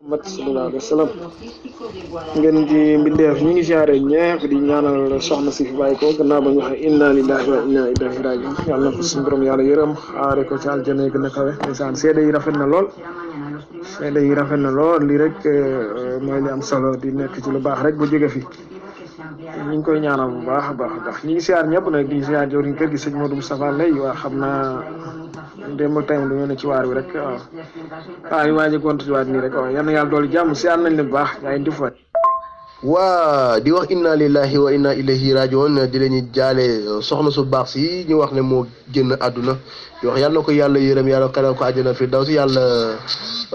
mat sallallahu alayhi wa sallam ngeen di mbindeef ñu ngi siyaare ñepp di ñaanal soxna si fi bàyyi ko gannaaw ba ñu waxee inna lillahi wa inna ilayhi rajiun yàlla na ko suñu borom yàlla yërëm xaare ko ci aljana yi gën a kawe ndeysaan seede yi rafet na lool lii rek mooy li am solo di nekk ci lu baax rek bu jóge fi ñu ngi koy ñaanal bu baax a baax ñu ngi siyaar ñëpp nag di siyaar jawriñ kër gi sëñ Modou Moustapha Lay waa xam naa démb ak tey dañoo ne ci waar wi rek waaw ñu waaji gont ci waat nii rek waaw yal na yàlla doolu jàmm siyaar nañ leen bu baax yaa ngi di fa waa di wax inna lillahi wa inna ilayhi rajiun di leen jaale soxna su baax si ñu wax ne moo génn àdduna di wax yàlla na ko yàlla yërëm yàlla xelal ko àjjana fi daw si yàlla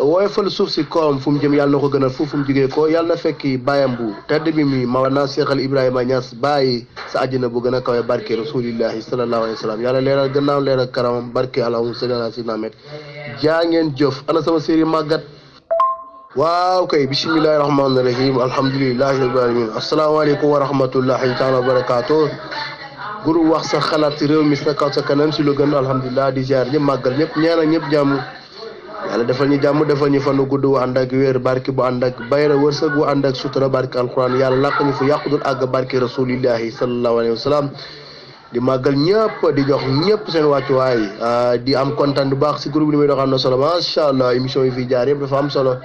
woyofal suuf si kawam fu mu jëm yàlla na ko gënal fu mu jugee ko yàlla na fekki bàyyam bu tedd bi mi Mawlana Seexal Ibrahima Ñas bàyyi sa àjjana bu gën a kawe barke rasulillahi sallallahu alayhi wa sallam yàlla leeral gannaaw leeral karamam barke allahumma salli ala sayyidina Muhammad jaa ngeen jëf ana sama série màggat waaw kay bismillahi rahmaani rahim alhamdulillahi rabbil alamin asalaamaaleykum wa rahmatullahi taala wa barakaatu guru wax sa xalaat ci réew mi sa kaw sa kanam si lu gën alhamdulilah di ziar ñëpp màggal ñëpp ñaanal ñëpp jàmm yàlla defal ñu jàmm defal ñu fanu gudd bu ànd ak wér barki bu ànd ak bayra wërsëg bu ànd ak sutura barki alquran yàlla làq ñu fu yàqudul àgg barki rasulillahi sallallahu alayhi wa sallam di màggal ñëpp di jox ñëpp seen wàccuwaay di am kontaan bu baax si groupe bi muy dox am na solo macha allah émission yi fi jaar yëpp dafa am solo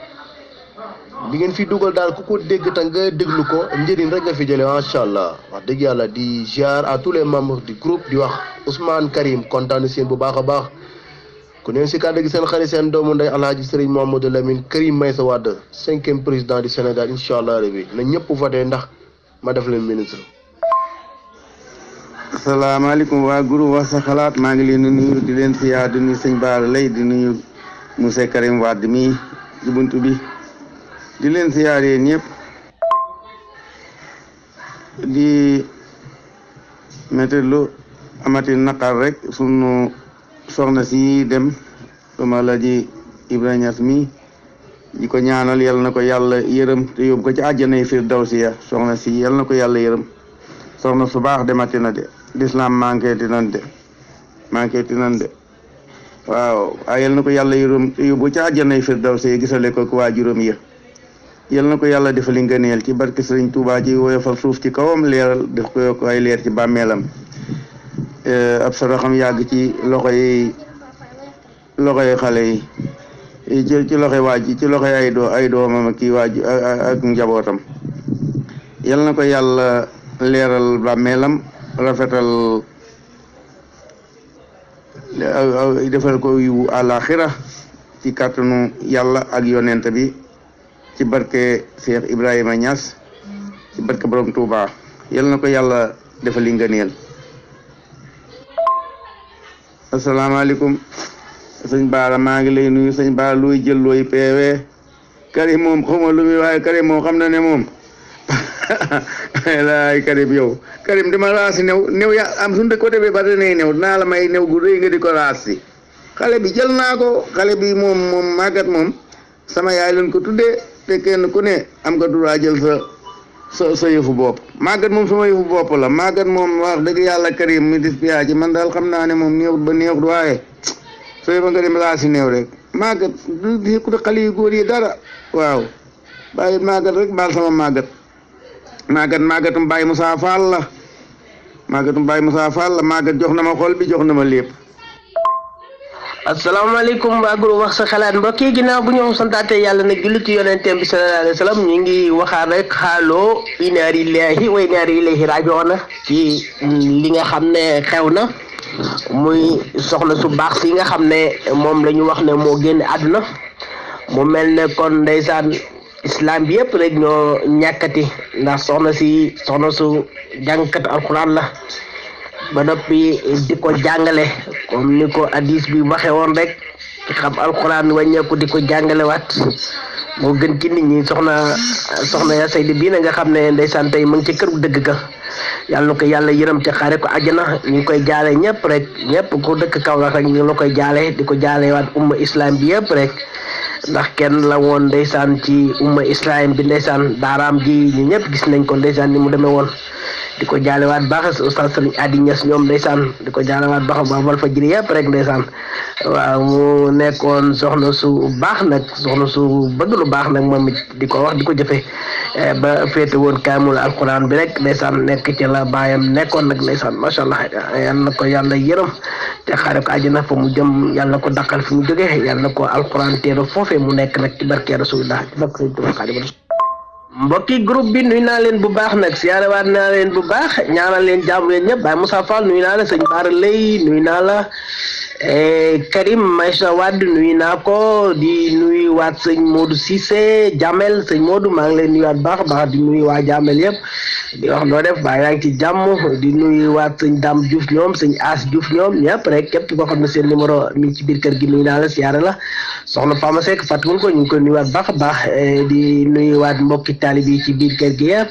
li ngeen fi dugal daal ku ko dégg te nga déglu ko njëriñ rek nga fi jëlee macha allah wax dëgg yàlla di ziar à tous les membres du groupe di wax Ousmane Karim kontaan seen bu baax a baax ku neen si kàddu gi seen xarit seen doomu ndey Alhaji Serigne Mouhamadou Lamine Karim Meïssa Wade 5e président du Sénégal incha allah rabbi na ñëpp voté ndax ma def leen ministre. asalaamaaleykum waa groupe wax sa xalaat maa ngi leen di nuyu di leen siyaar di nuyu sëñ Bara Lay di nuyu monsieur Karim Wade mi ci buntu bi. di leen siyaaree ñëpp di métti lu amati naqar rek sunu soxna si dem sama la ji Ibrahima Niass mi di ko ñaanal yal na ko yàlla yërëm te yóbbu ko ci àjjana firdawsi ya soxna si yal na ko yàlla yërëm soxna su baax demati na de l'islam manqué ti nan de waaw waaye yal na ko yàlla yërëm te yóbbu ci àjjana firdawsi ya gisale ko waa juróom ya yal na ko yàlla defali ngëneel ci barke Sëriñ Tuubaa ji woyofal suuf ci kawam leeral def ko yokk ay leer ci bàmmeelam ab saraxam yàgg ci loxoy xale yi ci loxoy waaj ci loxoy ay doomam ak kii waaj ak njabootam yal na ko yàlla leeral bàmmeelam rafetal defal ko yiwu àllaaxira ci kàttanu yàlla ak yonent bi ci barke Cheikh Ibrahima Niass ci barke borom Touba yal na ko yàlla defali ngëneel. asalaamaaleykum sëñ Bara maa ngi lay nuyu sëñ Bara looy jël looy PV Karim moom xawma lu muy waaye Karim moom xam na ne moom laay Karim yow Karim dama raasi new ya am suñu de côté bi ba danay new naa la may new gu rëy nga di ko raasi xale bi jël naa ko xale bi moom màggat moom sama yaay leen ko tuddee te kenn ku ne am nga droit jël sa yëfu bopp màggat moom sama yëfu bopp la màggat moom wax dëgg yàlla Karim mi dispiaa ci man daal xam naa ne moom néewut ba néewut waaye sooy ba nga dem laa si néew rek màggat du ku xale yu góor yi dara waaw bàyyi màggat rek baal sama màggatum Baye Moussa Fall la màggat jox na ma xol bi jox na ma lépp. asalaamaaleykum waa groupe wax sa xalaat mbokk yi ginnaaw bu ñu santaate yàlla nag julli ci yonenteem bi sallallahu alayhi wa sallam ñu ngi waxaat rek xaaloo inna lillahi wa inna ilayhi raaji'uun ci li nga xam ne xew na muy soxna su baax si nga xam ne moom la ñu wax ne moo génn àdduna mu mel ne kon ndeysaan islam bi yëpp rek ñoo ñàkkati ndax soxna su jàngkat alquran la ba noppi di ko jàngale comme ni ko hadis bi waxe woon rek xam alquran wàññeeku di ko jàngale waat moo gën ci nit ñi soxna ya Seydi bii na nga xam ne ndeysaan tey mu ngi ci kër gu dëgg ka yàlla na ko yàlla yërëm te xaare ko àjjana ñu ngi koy jaale ñëpp rek ñëpp ku dëkk Kaolack rek ñu la koy jaale di ko jaale waat umma islam bi yëpp rek ndax kenn la woon ndeysaan ci umma islam bi ndeysaan daaraam ji ñu ñëpp gis nañ ko ndeysaan ni mu demee woon di ko jaalewaat baax oustaz Sëriñ Adi Niass ñoom ndeysaan di ko jaalewaat baax waa Walfadjri yëpp rek ndeysaan waaw mu nekkoon soxna su baax nag soxna su bëgg lu baax nag moom it di ko wax di ko jëfe ba féete woon kaamul alquran bi rek ndeysaan nekk ci la baayam nekkoon nag ndeysaan macha allah yal na ko yàlla yërëm te xaare ko àjjana fa mu jëm yàlla na ko daqal fi mu jógee yàlla na ko alquran teero foofee mu nekk nag ci barke rasulillah ci barke Sëriñ Tuubaa Xaadimu Rasuul mbokki groupe bi nuyu naa leen bu baax nag siyaarewaat naa leen bu baax ñaanal leen jàmm leen ñëpp Baye Moussa Fall nuyu naa la sëñ Baara Lay nuyu naa la Karim Maïcha Wade nuyu naa ko di nuyu waat sëñ Modou Cissé Jamel sëñ Modou maa ngi leen nuyuwaat baax a baax di nuyu waa Jamel yëpp di wax noo def baa yaa ngi ci jàmm di nuyu waat sëñ Dame Diouf ñoom sëñ As Diouf ñoom ñëpp rek képp koo xam ne seen numéro mi ngi ci biir kër gi nuyu naa la siyaare la soxna Fama Seck fàttewuñ ko ñu ngi koy nuyuwaat baax a baax di nuyuwaat mbokki taalibe yi ci biir kër gi yëpp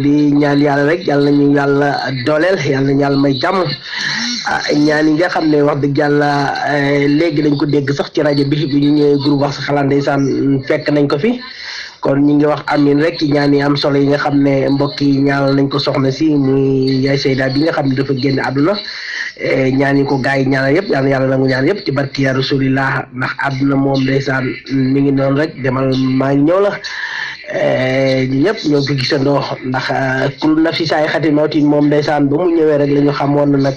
di ñaan yàlla rek yàlla nañu yàlla dooleel yàlla nañu yàlla may jàmm ñaan yi nga xam ne wax dëgg yàlla léegi dañ ko dégg sax ci rajo bi ñu ñëwee groupe wax sa xalaat ndeysaan fekk nañ ko fi kon ñu ngi wax amin rek ci ñaan yi am solo yi nga xam ne mbokk yi ñaanal nañ ko soxna si muy yaay Seyda bi nga xam ne dafa génn àdduna ñaan yi ko gars yi ñaanal yëpp yàlla yàlla nangu ñaan yëpp ci barki ya rasulillah ndax àdduna moom ndeysaan mi ngi noonu rek demal maa ngi ñëw la ñëpp ñoo ko gisandoo ndax kullu nafsi zaa'iqatul mawti moom ndeysaan ba mu ñëwee rek la ñu xamoon nag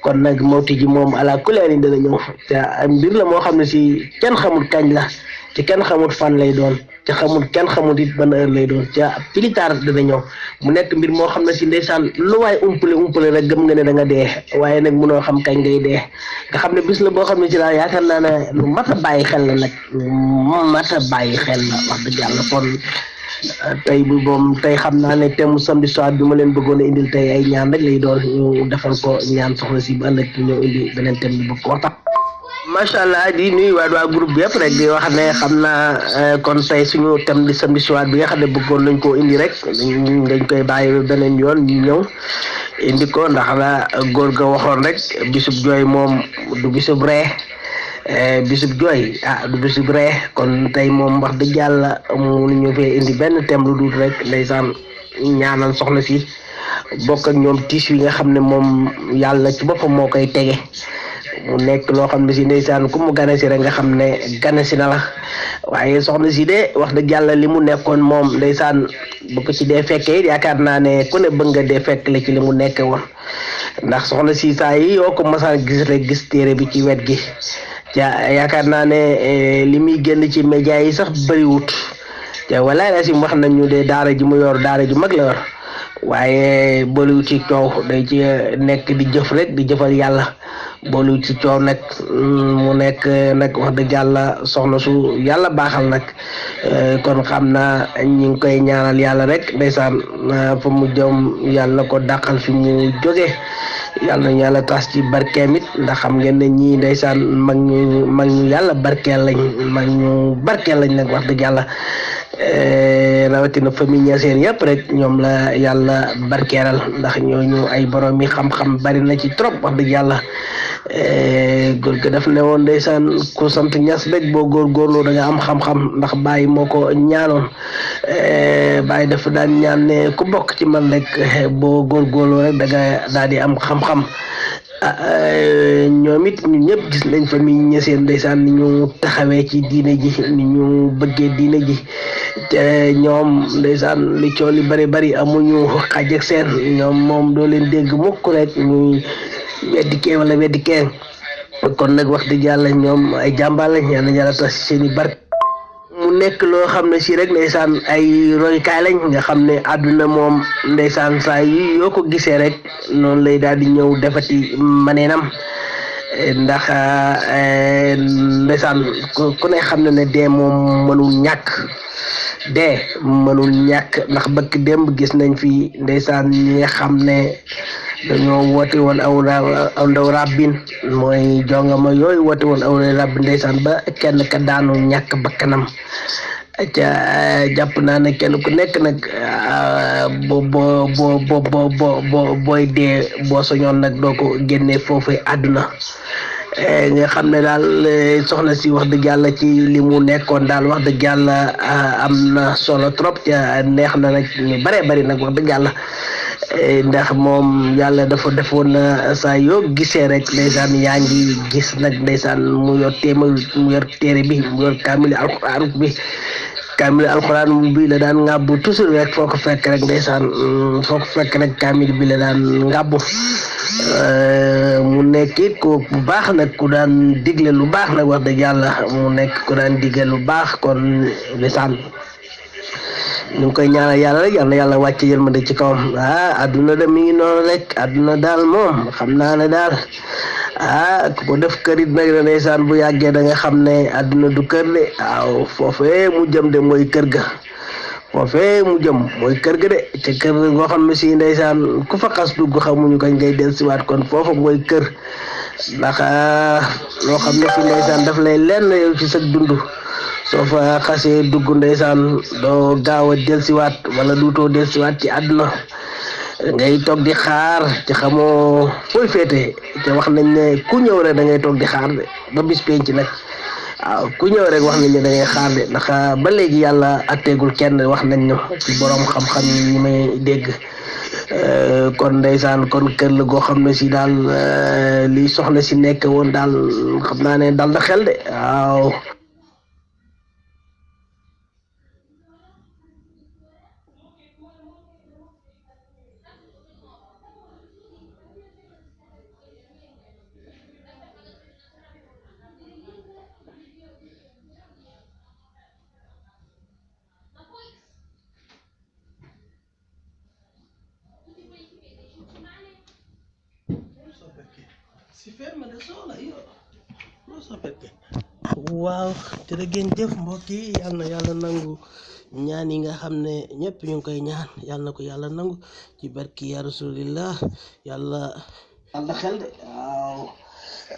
kon nag mawti ji moom ala kulli haalin dana ñëw te mbir la moo xam ne si kenn xamul kañ la ci kenn xamul fan lay doon ci kenn xamul it ban heure lay doon ca plus tard dana ñëw mu nekk mbir moo xam ne si ndeysaan lu waay umpale rek gëm nga ne da nga dee waaye nag mënoo xam kañ ngay dee nga xam ne bis la boo xam ne si daal yaakaar naa ne lu mat a bàyyi xel la nag mat a bàyyi xel la wax dëgg yàlla kon tey bu moom tey xam naa ne thème samedi soir bi ma leen bëggoon a indil tey ay ñaan rek lay doon ñu defal ko ñaan soxna si ba ëllëg ñëw indi beneen thème bi bëgg ko waxtaan macha allah di nuyu waa groupe bi yëpp rek di wax ne xam naa kon tey suñu thème di samedi soir bi nga xam ne bëggoon nañ koo indi rek dañ koy bàyyi beneen yoon ñu ñëw indi ko ndax la góor ga waxoon rek bisub jooy moom du bisub ree bisub jooy du bisub ree kon tey moom wax dëgg yàlla mu ñu fee indi benn thème lu dul rek ndeysaan ñaanal soxna si bokk ak ñoom tiis yi nga xam ne moom yàlla ci boppam moo koy tege mu nekk loo xam ne si ndeysaan ku mu gane si rek nga xam ne gane si na la waaye soxna si de wax dëgg yàlla li mu nekkoon moom ndeysaan bu ko ci dee fekkee yaakaar naa ne ku ne bëgg nga dee fekk la ci li mu nekke woon ndax soxna si saa yi yoo ko masaan gis rek gis téere bi ci wet gi yaakaar naa ne li muy génn ci média yi sax bëriwut te walaay la si wax nañu de daara ji mu yor daara ju mag la yor waaye boolu ci coow day ci nekk di jëf rek di jëfal yàlla boolu ci coow nag mu nekk nag wax dëgg yàlla soxna su yàlla baaxal nag kon xam naa ñi ngi koy ñaanal yàlla rek ndeysaan fa mu jëm yàlla ko dàqal fi mu jóge yàlla na yàlla tas ci barkeem it ndax xam ngeen ne ñii ndeysaan mag ñu yàlla barkeel lañ nag wax dëgg yàlla rawatina famille Niassène yëpp rek ñoom la yàlla barkeeral ndax ñooñu ay borom yi xam-xam bari na ci trop wax dëgg yàlla góor ga daf ne woon ndeysaan ku sant Niass rek boo góorgóorlu da nga am xam-xam ndax Baye moo ko ñaanoon Baye dafa daan ñaan ne ku bokk ci man rek boo góorgóorlu rek da nga daal di am xam-xam ñoom it ñun ñëpp gis nañ famille Niassène ndeysaan ni ñu taxawee ci diine ji ni ñu bëggee diine ji te ñoom ndeysaan li coow li bari amuñu xaaj ak seen ñoom moom doo leen dégg mukk rek ñuy weddi kee wala weddi kee kon nag wax dëgg yàlla ñoom ay jàmbaar lañ yàlla na yàlla tas seen i barke mu nekk loo xam ne si rek ndeysaan ay roykaay lañ nga xam ne àdduna moom ndeysaan saa yi yoo ko gisee rek noonu lay daal di ñëw defati maneenam ndax ndeysaan ku ne xam ne dee moom mënul ñàkk ndax bëkk démb gis nañ fi ndeysaan ñi nga xam ne dañoo woote woon aw ndaw rabbin mooy jongama yooyu woote woon aw rabbin ndeysaan ba kenn ka daanu ñàkk bakkanam ca jàpp naa ne kenn ku nekk nag booy dee boo soñoon nag doo ko génnee foofu àdduna nga xam ne daal soxna si wax dëgg yàlla ci li mu nekkoon daal wax dëgg yàlla am na solo trop ca neex na nag ñu bari nag wax dëgg yàlla ndax moom yàlla dafa defoon na saa yoo gisee rek ndeysaan yaa ngi gis nag ndeysaan mu yor téere bi mu yor kaamil alxuraan bi la daan ngàbbu toujours rek foo ko fekk rek ndeysaan kaamil bi la daan ngàbbu mu nekk it ku baax nag ku daan digle lu baax nag wax dëgg yàlla mu nekk ku daan digle lu baax kon ndeysaan ñu ngi koy ñaanal yàlla rek yal na yàlla wàcce yërmande ci kawam adduna de mi ngi noonu rek adduna daal moom xam naa ne daal ku ko def kërit nag la ndeysaan bu yàggee da nga xam ne adduna du kër de waaw foofee mu jëm de mooy kër ga de te kër goo xam ne si ndeysaan ku fa xas dugg xamuñu kañ ngay dellusiwaat kon foofa mooy kër ndax loo xam ne si ndeysaan daf lay lenn yow ci sa dund soo fa xasee dugg ndeysaan doo gaaw a dellusiwaat wala duutoo dellusiwaat ci àdduna ngay toog di xaar ci xamoo fooy féete te wax nañ ne ku ñëw rek da ngay toog di xaar de ba bis penc nag waaw ku ñëw rek wax nañ ne da ngay xaar de ndax ba léegi yàlla atteegul kenn wax nañ ñu ci borom xam-xam yi may dégg kon ndeysaan kon kër la goo xam ne si daal li soxna si nekk woon daal xam naa ne dal na xel de waaw. waaw jërëjëf mbokk yi yal na yàlla nangu ñaan yi nga xam ne ñëpp ñu ngi koy ñaan yal na ko yàlla nangu ci barki ya rasulillah yàlla xel de waaw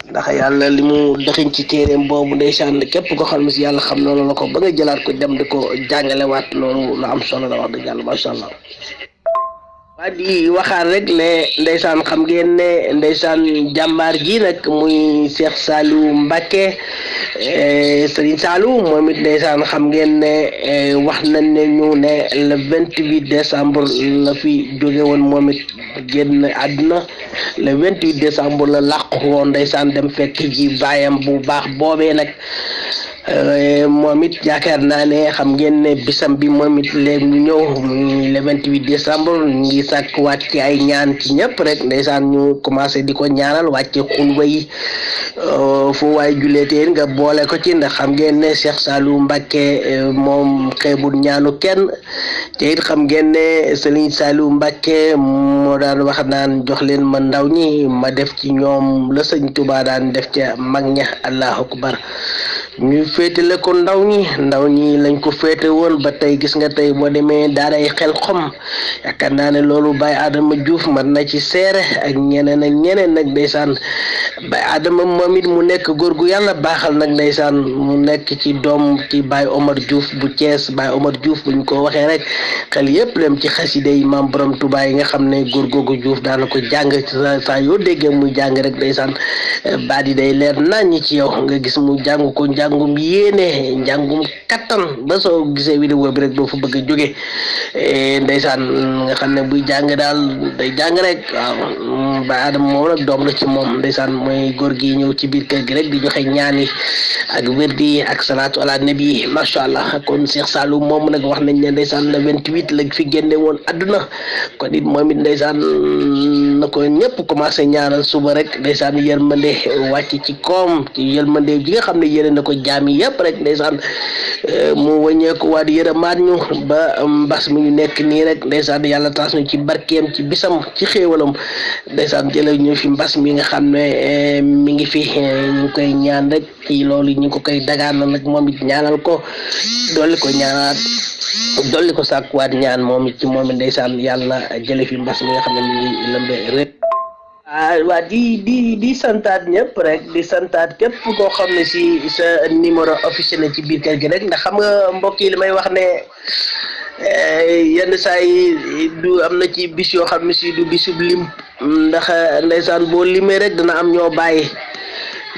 ndax yàlla li mu dëxiñ ci téeréem boobu ndeysaan képp ko xam ne si yàlla xam noonu la ko ba nga jëlaat ko dem di ko jàngalewaat loolu lu am solo la wax dëgg yàlla macha allah. waa di waxaat rek ne ndeysaan xam ngeen ne ndeysaan jàmbaar ji nag muy Cheikh Saliou Mbacké Serigne Saliou moom it ndeysaan xam ngeen ne wax nañ ne ñu ne le 28 décembre la fi jóge woon moom it génn àdduna le 28 décembre la làqu woon ndeysaan dem fekk ji baayam bu baax boobee nag moom it yaakaar naa ne xam ngeen ne bisam bi moom it léegi ñu ñëw muy le 28 décembre ñu ngi sàkk wàcc ay ñaan ci ñëpp rek ndeysaan ñu commencé di ko ñaanal wàcce xulwa yi fu waay julleetee nga boole ko ci ndax xam ngeen ne Cheikh Saliou Mbacké moom xeebul ñaanu kenn te it xam ngeen ne Serigne Saliou Mbacké moo daan wax naan jox leen ma ndaw ñi ma def ci ñoom la Sëñ Tuubaa daan def ca mag ña allahu akbar ñu féetale ko ndaw ñi lañ ko féete woon ba tey gis nga tey boo demee daaray xel xom yaakaar naa ne loolu Baye Adama Diouf man na ci seere ak ñeneen nag ndeysaan Baye Adama moom it mu nekk góor gu yàlla baaxal nag ndeysaan mu nekk ci doom ci Baye Omar Diouf bu Thiès Baye Omar Diouf buñ ko waxee rek xel yépp dem ci xaside yi maam borom Touba yi nga xam ne góor googu Diouf daana ko jàng saa yoo déggee muy jàng rek ndeysaan baat yi day leer nañ ci yow nga gis mu jàng ko njàngum yéene njàngum kattan ba soo gisee vidéo bi rek doo fa bëgg a jóge ndeysaan nga xam ne buy jàng daal day jàng rek waaw Baye Adama moom nag doom la ci moom ndeysaan mooy góor gi ñëw ci biir kër gi rek di joxe ñaan yi ak wérdi ak salaatu ala nabi macha allah kon Cheikh Saliou moom nag wax nañ ne ndeysaan le 28 la fi génne woon àdduna kon it moom it ndeysaan na ko ñëpp commencé ñaanal suba rek ndeysaan yërmande wàcc ci koom ci yërmande ji nga xam ne yéene na ko jaam yi yëpp rek ndeysaan mu wàññeeku waat yërëmaat ñu ba mbas mi ñu nekk nii rek ndeysaan yàlla taas ñu ci barkeem ci bisam ci xéewalam ndeysaan jële ñu fi mbas mi nga xam ne mi ngi fi ñu koy ñaan rek ci loolu ñu ko koy dagaan nag moom it ñaanal ko dolli ko ñaanaat dolli ko sàkkuwaat ñaan moom it ci moom it ndeysaan yàlla jële fi mbas mi nga xam ne mi ngi lëmbe rek waa di santaat ñëpp rek di santaat képp koo xam ne si sa numéro officiel la ci biir kër gi rek ndax xam nga mbokk yi li may wax ne yenn saa yi du am na ci bis yoo xam ne si du bisub lim ndax ndeysaan boo limee rek dana am ñoo bàyyi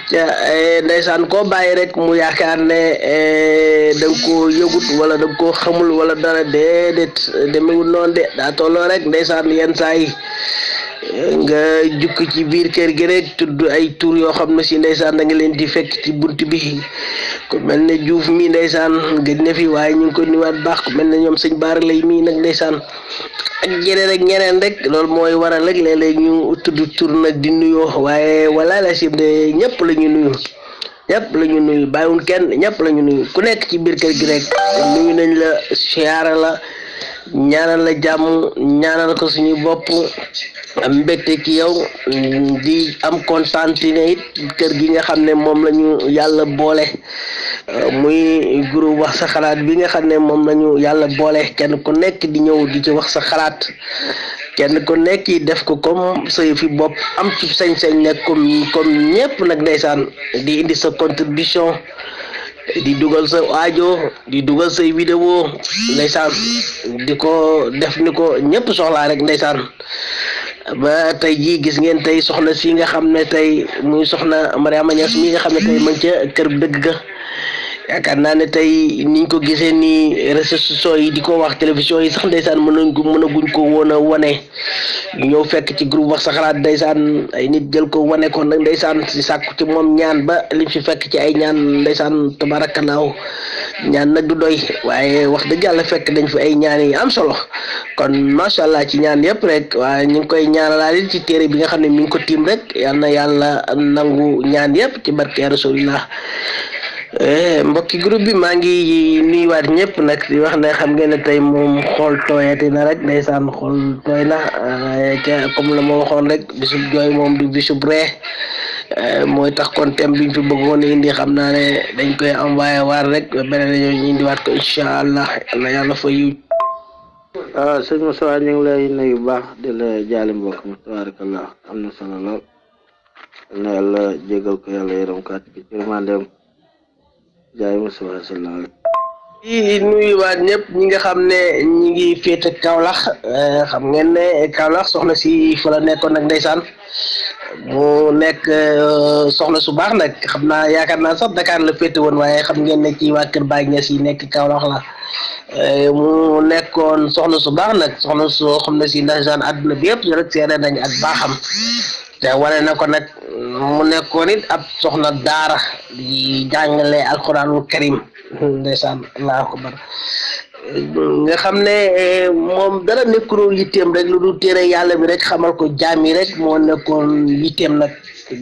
ndeysaan koo bàyyi rek mu yaakaar ne da nga koo yëgut wala da nga koo xamul wala dara déedéet demewul noonu de daa tolloo rek ndeysaan yenn saa yi nga jukki ci biir kër gi rek tudd ay tur yoo xam ne si ndeysaan da nga leen di fekk ci bunt bi ku mel ne Diouf mi ndeysaan gëj na fi waaye ñu ngi ko nuyuwaat baax ku mel ne ñoom sëñ Baara lay mii nag ndeysaan ak ñeneen ak ñeneen rek loolu mooy waral rek léeg-léeg ñu tudd tur nag di nuyoo waaye wala la sim de ñëpp la ñu nuyu ñëpp la ñu nuyu bàyyiwul kenn ñëpp la ñu nuyu ku nekk ci biir kër gi rek nuyu nañ la siyaara la ñaanal la jàmm ñaanal ko suñu bopp am mbégte ci yow di am kontaante ne it kër gi nga xam ne moom la ñu yàlla boole muy groupe wax sa xalaat bi nga xam ne moom la ñu yàlla boole kenn ku nekk di ñëw di ci wax sa xalaat kenn ku nekk yi def ko comme sa fi bopp am ci sañ-sañ nag comme ñëpp nag ndeysaan di indi sa contribution di dugal sa aajo di dugal say vidéo ndeysaan di ko def ni ko ñëpp soxlaa rek ndeysaan ba tey jii gis ngeen tey soxna si nga xam ne tey muy soxna Mariama Niass mi nga xam ne tey man ca kër dëgg ga yaakaar naa ne tey niñ ko gisee nii réseaux sociaux yi di ko wax télévision yi sax ndeysaan mënaguñ ko woon a wane ñu ñëw fekk ci groupe wax sa xalaat ndeysaan ay nit jël ko wane ko nag ndeysaan si sàkku ci moom ñaan ba liñ fi fekk ci ay ñaan ndeysaan tabarakalaaw ñaan nag du doy waaye wax dëgg yàlla fekk dañ fi ay ñaan yi am solo kon macha allah ci ñaan yëpp rek waaye ñu ngi koy ñaanalaat ci téere bi nga xam ne mi ngi ko tiim rek yal na yàlla nangu ñaan yëpp ci barke rasulillah mbokki groupe bi maa ngi nuyuwaat ñëpp nag di wax ne xam ngeen ne tey moom xool tooyati na rek ndeysaan xool tooy na comme la ma waxoon rek bisub jooy moom du bisub ree mooy tax kon thème biñ fi bëggoon indi xam naa ne dañ koy envoyé waar rek beneen ñu indiwaat ko incha allah na yàlla fa yiw. sëñ Moussa ñu ngi lay nuyu bu baax di la jaale mbokk mi tabarakallah am na solo lool na yàlla jégal ko yàlla yërëm ko at bi ci mandeem jaay Moussa sallallahu di nuyuwaat ñëpp ñi nga xam ne ñi ngi féete Kaolack xam ngeen ne Kaolack soxna si fa la nekkoon nag ndeysaan mu nekk soxna su baax nag xam naa yaakaar naa sax Dakar la féete woon waaye xam ngeen ne ci waa Kër Baay Ñas yi nekk Kaolack la mu nekkoon soxna su baax nag soxna soo xam ne si ndeysaan àdduna bi yëpp rek seede nañ ak baaxam te wane na ko nag mu nekkoon it ab soxna daara di jàngale alquranul karim ndeysaan allahu akbar nga xam ne moom dara nekkul yitteem rek lu dul téere yàlla bi rek xamal ko jaam yi rek moo nekkoon yitteem nag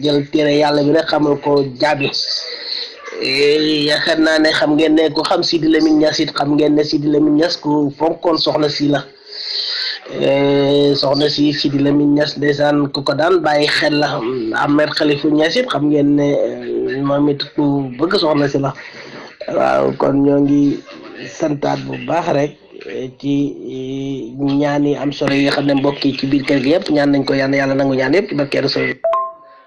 jël téere yàlla bi rek xamal ko jaam yi yaakaar naa ne xam ngeen ne ku xam Sidi Lamine Niass it xam ngeen ne Sidi Lamine Niass ku fonkoon soxna si la soxna si Sidi Lamine Niass ndeysaan ku ko daan bàyyi xel la Ahmed Khalifa Niass it xam ngeen ne moom it ku bëgg soxna si la waaw kon ñoo ngi santaat bu baax rek ci ñaan yi am solo yi nga xam ne mbokk yi ci biir kër gi yëpp ñaan nañ ko yàlla nangu ñaan yëpp ci barke Rasul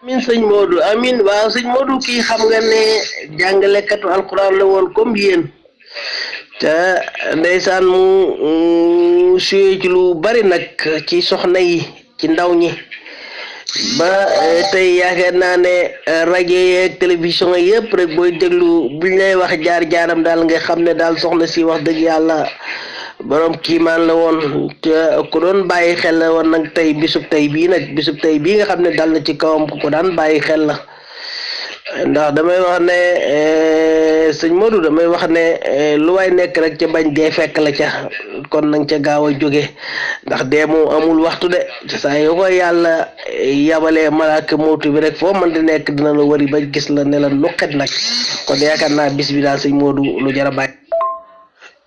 amin sëñ Modou amin waaw sëñ Modou kii xam nga ne jàngalekatu alquran la woon comme yéen te ndeysaan mu suyee ci lu bari nag ci soxna yi ci ndaw ñi ba tey yaakaar naa ne rajo yeeg télévision yëpp rek booy déglu buñ lay wax jaar-jaaram daal nga xam ne daal soxna si wax dëgg yàlla borom kiimaan la woon te ku doon bàyyi xel la woon nag tey bisub tey bii nga xam ne dal na ci kawam ku ko daan bàyyi xel la ndax damay wax ne sëñ Modou damay wax ne lu waay nekk rek ca bañ dee fekk la ca kon nang ca gaaw a jóge ndax dee moom amul waxtu de saa yoo ko yàlla yabalee malaaka mootu bi rek foo mën di nekk dina la wari ba gis la ne la nuqet nag kon yaakaar naa bis bi daal sëñ Modou lu jar a bàyyi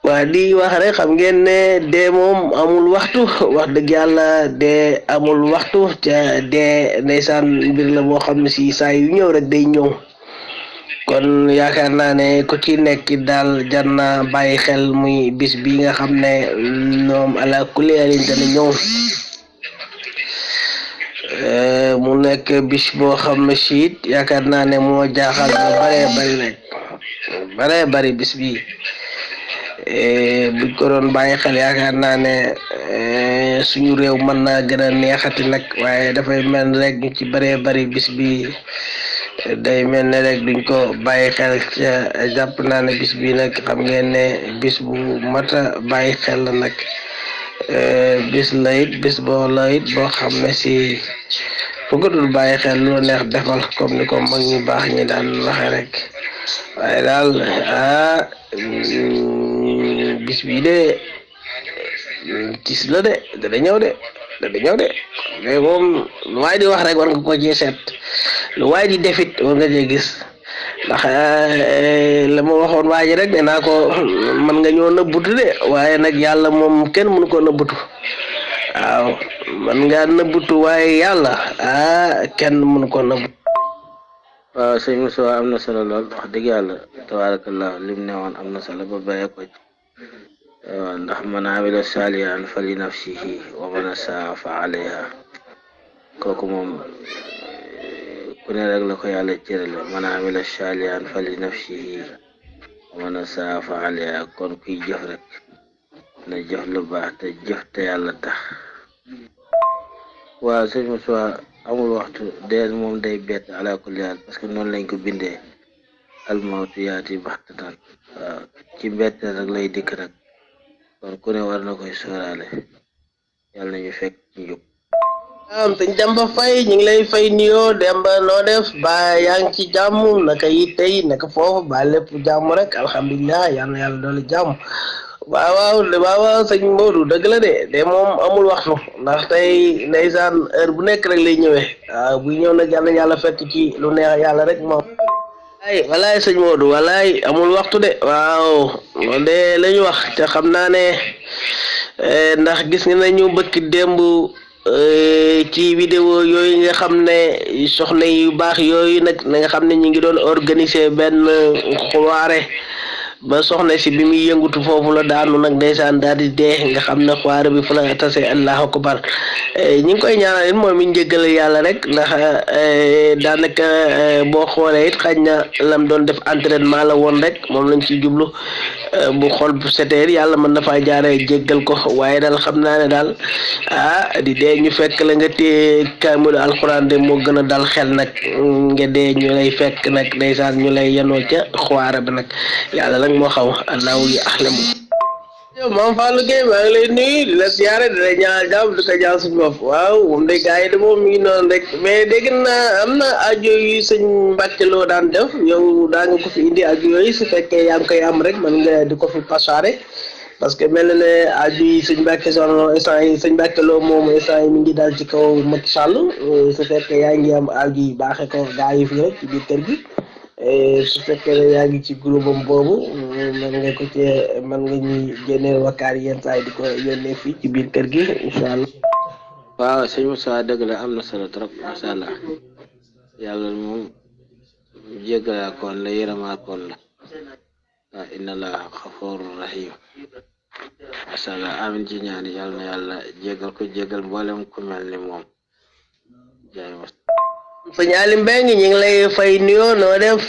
waa di wax rek xam ngeen ne dee moom amul waxtu wax dëgg yàlla dee amul waxtu ca dee ndeysaan mbir la boo xam ne si saa yu ñëw rek day ñëw kon yaakaar naa ne ku ci nekk daal jar na bàyyi xel muy bis bi nga xam ne ñoom ala kulli alin dana ñëw mu nekk bis boo xam ne siit yaakaar naa ne moo jaaxal bu bare bari bis bi buñ ko doon bàyyi xel yaakaar naa ne suñu réew mën naa gën a neexati nag waaye dafay mel rek ñu ci bëree bëri bis bi day mel ne rek duñ ko bàyyi xel ca jàpp naa ne bis bi nag xam ngeen ne bis bu mata bàyyi xel la nag bis la it bis boo la it boo xam ne si fu ko dul bàyyi xel lu neex defal comme ni ko mag ñi baax ñi daan waxe rek waaye daal bis bi de tis la de dana ñëw de mais moom lu waay di wax rek war nga ko ci seet lu waay di defit war nga cee gis ndax la ma waxoon waa ji rek ne naa ko man nga ñoo nëbbutu de waaye nag yàlla moom kenn mënu ko nëbbutu waaw man nga nëbbutu waaye yàlla kenn mënu ko nëbbutu. waaw sëñ Moussa am na solo lool wax dëgg yàlla tabaarakallah lim ne woon am na solo ba bàyyee ko ci ndax man amila saalihan fa li nafsihi wa man asaa fa alayha kooku moom ku ne rek la ko yàlla cërale man amila saalihan fa li nafsihi wa man asaa fa alayha kon kuy jëf rek na jëf lu baax te jëf te yàlla tax. waaw sëñ Moussa amul waxtu dee moom day bett ala kulli haal parce que noonu lañ ko bindee almawtu yaati baxtatan waaw ci bett rek lay dikk nag kon ku ne war na koy sóoraale yàlla nañu fekk ci njub. sëñ Demba Faye ñu ngi lay fay nuyoo Demba noo def ba yaa ngi ci jàmm naka yi tey naka foofu ba lépp jàmm rek alhamdulilah yal na yàlla doole jàmm. waaw sëñ Modou dëgg la de moom amul waxtu ndax tey ndeysaan heure bu nekk rek lay ñëwee waaw buy ñëw nag yal na yàlla fekk ci lu neex yàlla rek moom. walaay sëñ Modou walaay amul waxtu de waaw loolu de la ñu wax te xam naa ne ndax gis nga nañu bëkk démb ci vidéo yooyu nga xam ne soxna yu baax yooyu nag na nga xam ne ñu ngi doon organiser benn xuwaare ba soxna si bi muy yëngutu foofu la daanu nag ndeysaan daal di dee nga xam ne xuwaare bi fu la tase allahu akbar ñu ngi koy ñaanal it mooy mi njëggal yàlla rek ndax daanaka boo xoolee it xañ na lam doon def entraînement la woon rek moom lañ ci jublu bu xol bu setee yàlla mën na faa jaaree jéggal ko waaye daal xam naa ne daal di dee ñu fekk la nga téye kaamilu alxuraan de moo gën a dal xel nag nga dee ñu lay fekk nag ndeysaan ñu lay yenoo ca xuwaare bi nag yàlla nag moo xaw allahu yi axlamu. yow Mame Fallou Gueye maa ngi lay nuyu di la siyaare di la ñaanal jàmm di ko ñaan suñu bopp waaw moom de gars yi de moom mi ngi noonu rek mais dégg naa am na aajo yu sëñ Mbacke Lo daan def yow daa nga ko fi indi aajo yooyu su fekkee yaa ngi koy am rek man nga di ko fi pasaare parce que mel na ne aajo yi sëñ Mbacke sono instant yi sëñ Mbacke Lo moom instant yi mi ngi daal ci kaw Macky Sall su fekkee yaa ngi am aajo yi baaxee ko gars yi fii rek ci biir kër gi su fekkee ne yaa ngi ci groupe am boobu man nga ko cee man nga ñuy génneel wakkaar yenn saa yi di ko yónnee fii ci biir kër gi incha allah. waaw sëñ Moussa dëgg la am na solo trop macha allah yàlla moom jéggalaakoon la yërëmaakoon la waaw inna allaha xafuurun rahim macha allah amin ci ñaan yàlla na yàlla jéggal ko jéggal mboolem ku mel ni moom jaay ma. sëñ Aly Mbengue ñu ngi lay fay nuyoo noo def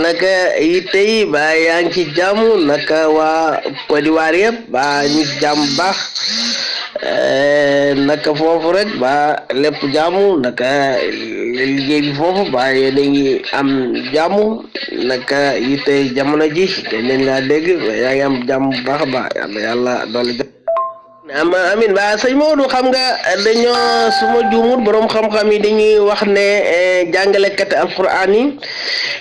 naka yitte yi ba yaa ngi ci jàmm naka waa Côte d'Ivoire yëpp ba ñu ci jàmm baax naka foofu rek ba lépp jàmm naka liggéey bi foofu ba yéen a ngi am jàmm naka yitte jamono ji dañ laa dégg yaa ngi am jàmm bu baax a baax yàlla doole amin ba sëñ Modou xam nga dañoo suma juumut borom xam-xam yi dañuy wax ne jàngalekat alquran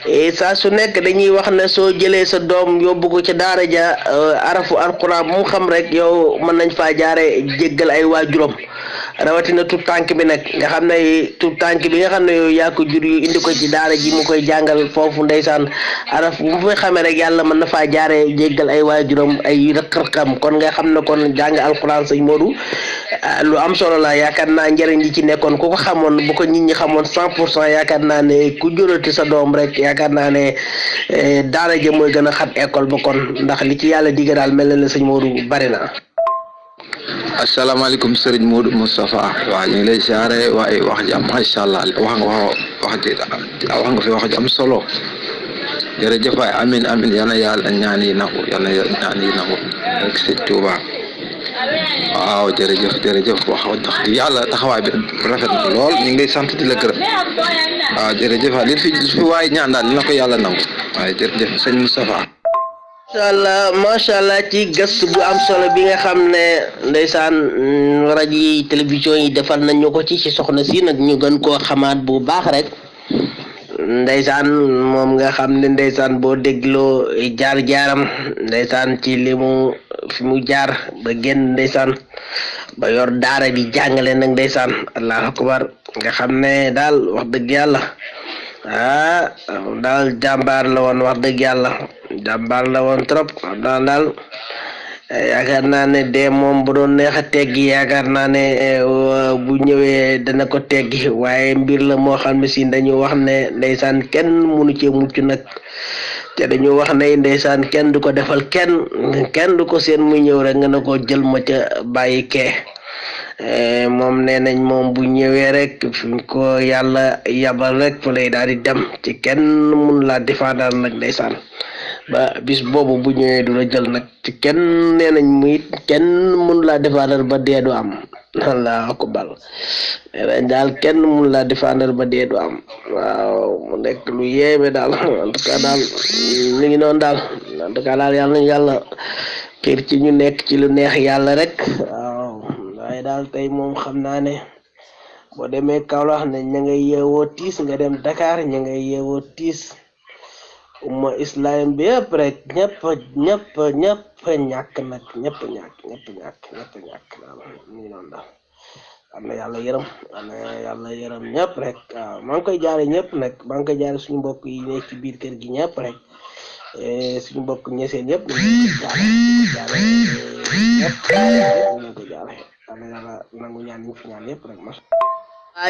yi saa su nekk dañuy wax ne soo jëlee sa doom yóbbu ko ca daara ja arafu alquran bu mu xam rek yow mën nañ faa jaare jéggal ay waajuram rawatina tout tànk bi nag nga xam ne tout tànk bi nga xam ne yow yaa ko jur yu indi ko ci daara ji mu koy jàngal foofu ndeysaan araf bu mu xamee rek yàlla mën na faa jaare jéggal ay waajuram ay rëq-rëqam kon nga xam ne kon jàng alquran sëñ Modou lu am solo la yaakaar naa njëriñ li ci nekkoon ku ko xamoon bu ko nit ñi xamoon 100% yaakaar naa ne ku jurati sa doom rek yaakaar naa ne daara ja mooy gën a xat école ba kon ndax li ci yàlla digga daal mel na ne sëñ Modou bari na. asalaamaaleykum Serigne Modou Moustapha waaw ñu ngi lay siyaare waaye wax ji am macha allah wax nga fi wax ji am solo jërëjëf waay amin yal na yàlla ñaan yi nangu yal na ñaan yi nangu rek sëñ Touba waaw jërëjëf wax dëgg yàlla taxawaay bi rafet na lool ñu ngi lay sant di la gërëm waaw jërëjëf li fi waay ñaan daal dina ko yàlla nangu waaye jërëjëf sëñ Moustapha. macha allah ci gëstu bu am solo bi nga xam ne ndeysaan rajo yi télévision yi defal nañu ko ci soxna si nag ñu gën koo xamaat bu baax rek ndeysaan moom nga xam ne ndeysaan boo dégloo jaar-jaaram ndeysaan ci li mu fi mu jaar ba génn ndeysaan ba yor daara di jàngale nag ndeysaan allahu akbar nga xam ne daal wax dëgg yàlla daal jàmbaar la woon wax dëgg yàlla jàmbaar la woon trop daal yaakaar naa ne de moom bu doon neex a teggi yaakaar naa ne bu ñëwee dana ko teggi waaye mbir la moo xam ne si dañu wax ne ndeysaan kenn mënu cee mucc nag te dañu wax ne ndeysaan kenn du ko defal kenn du ko seen muy ñëw rek nga ne ko jël ma ca bàyyi kee moom nee nañ moom bu ñëwee rek fi ko yàlla yabal rek fa lay daal di dem ci kenn mun laa défendre nag ndeysaan ba bis boobu bu ñëwee du la jël nag ci kenn nee nañ muy kenn mun laa défendre ba dee du am Allahu akbar nee nañ daal kenn mun laa défendre ba dee du am waaw mu nekk lu yéeme daal en tout cas daal ñu ngi noonu daal en tout cas daal yàlla nañu yàlla xiir ci ñu nekk ci lu neex yàlla rek waaw waaye daal tey moom xam naa ne boo demee Kaolack ne ña ngay yeewoo tiis nga dem Dakar ña ngay yeewoo tiis umma islam bi yëpp rek ñëpp ñàkk nag ñëpp ñàkk daal ñu noonu daal am na yàlla yërëm ñëpp rek waaw maa ngi koy jaare ñëpp nag maa ngi koy jaare suñu mbokk yi nekk ci biir kër gi ñëpp rek suñu mbokk ñeseen yëpp ñu ngi koy jaare ñëpp ñu ko jaare yàlla nangu ñaan ñu fi ñaan yëpp rek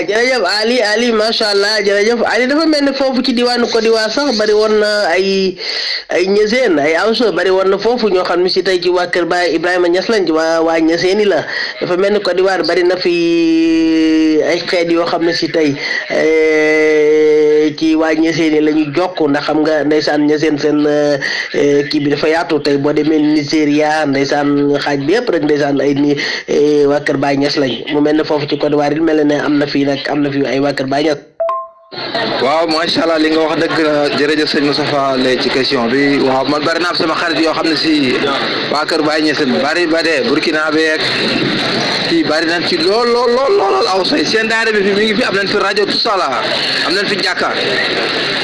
jërëjëf Ali macha allah jërëjëf Ali dafa mel ne foofu ci diwaanu Côte d'Ivoire sax bari woon na ay ñeseen ay awso bari woon na foofu ñoo xam ne si tey ci waa kër Baay Ibrahima Niass lañ ci waa ñeseen yi la dafa mel ni Côte d'Ivoire bari na fi ay xeet yoo xam ne si tey ci waa ñeseen yi la ñu jokk ndax xam nga ndeysaan ñeseen seen kii bi dafa yaatu tey boo demee Nigeria ndeysaan xaaj bi yëpp rek ndeysaan ay ni waa kër Baay Niass lañ mu mel ne foofu ci Côte d'Ivoire mel ne am na fii ay waa kër Baay Niass. waaw macha allah li nga wax dëgg la jërëjëf sëñ Moustapha lay ci question bi waaw man bari naa sama xarit yoo xam ne si waa kër Baay Niass bari ba dee Burkina beeg kii bari nañ ci lool aw say seen daara bi fi mi ngi fi am nañ fi rajo Tusala am nañ fi jàkka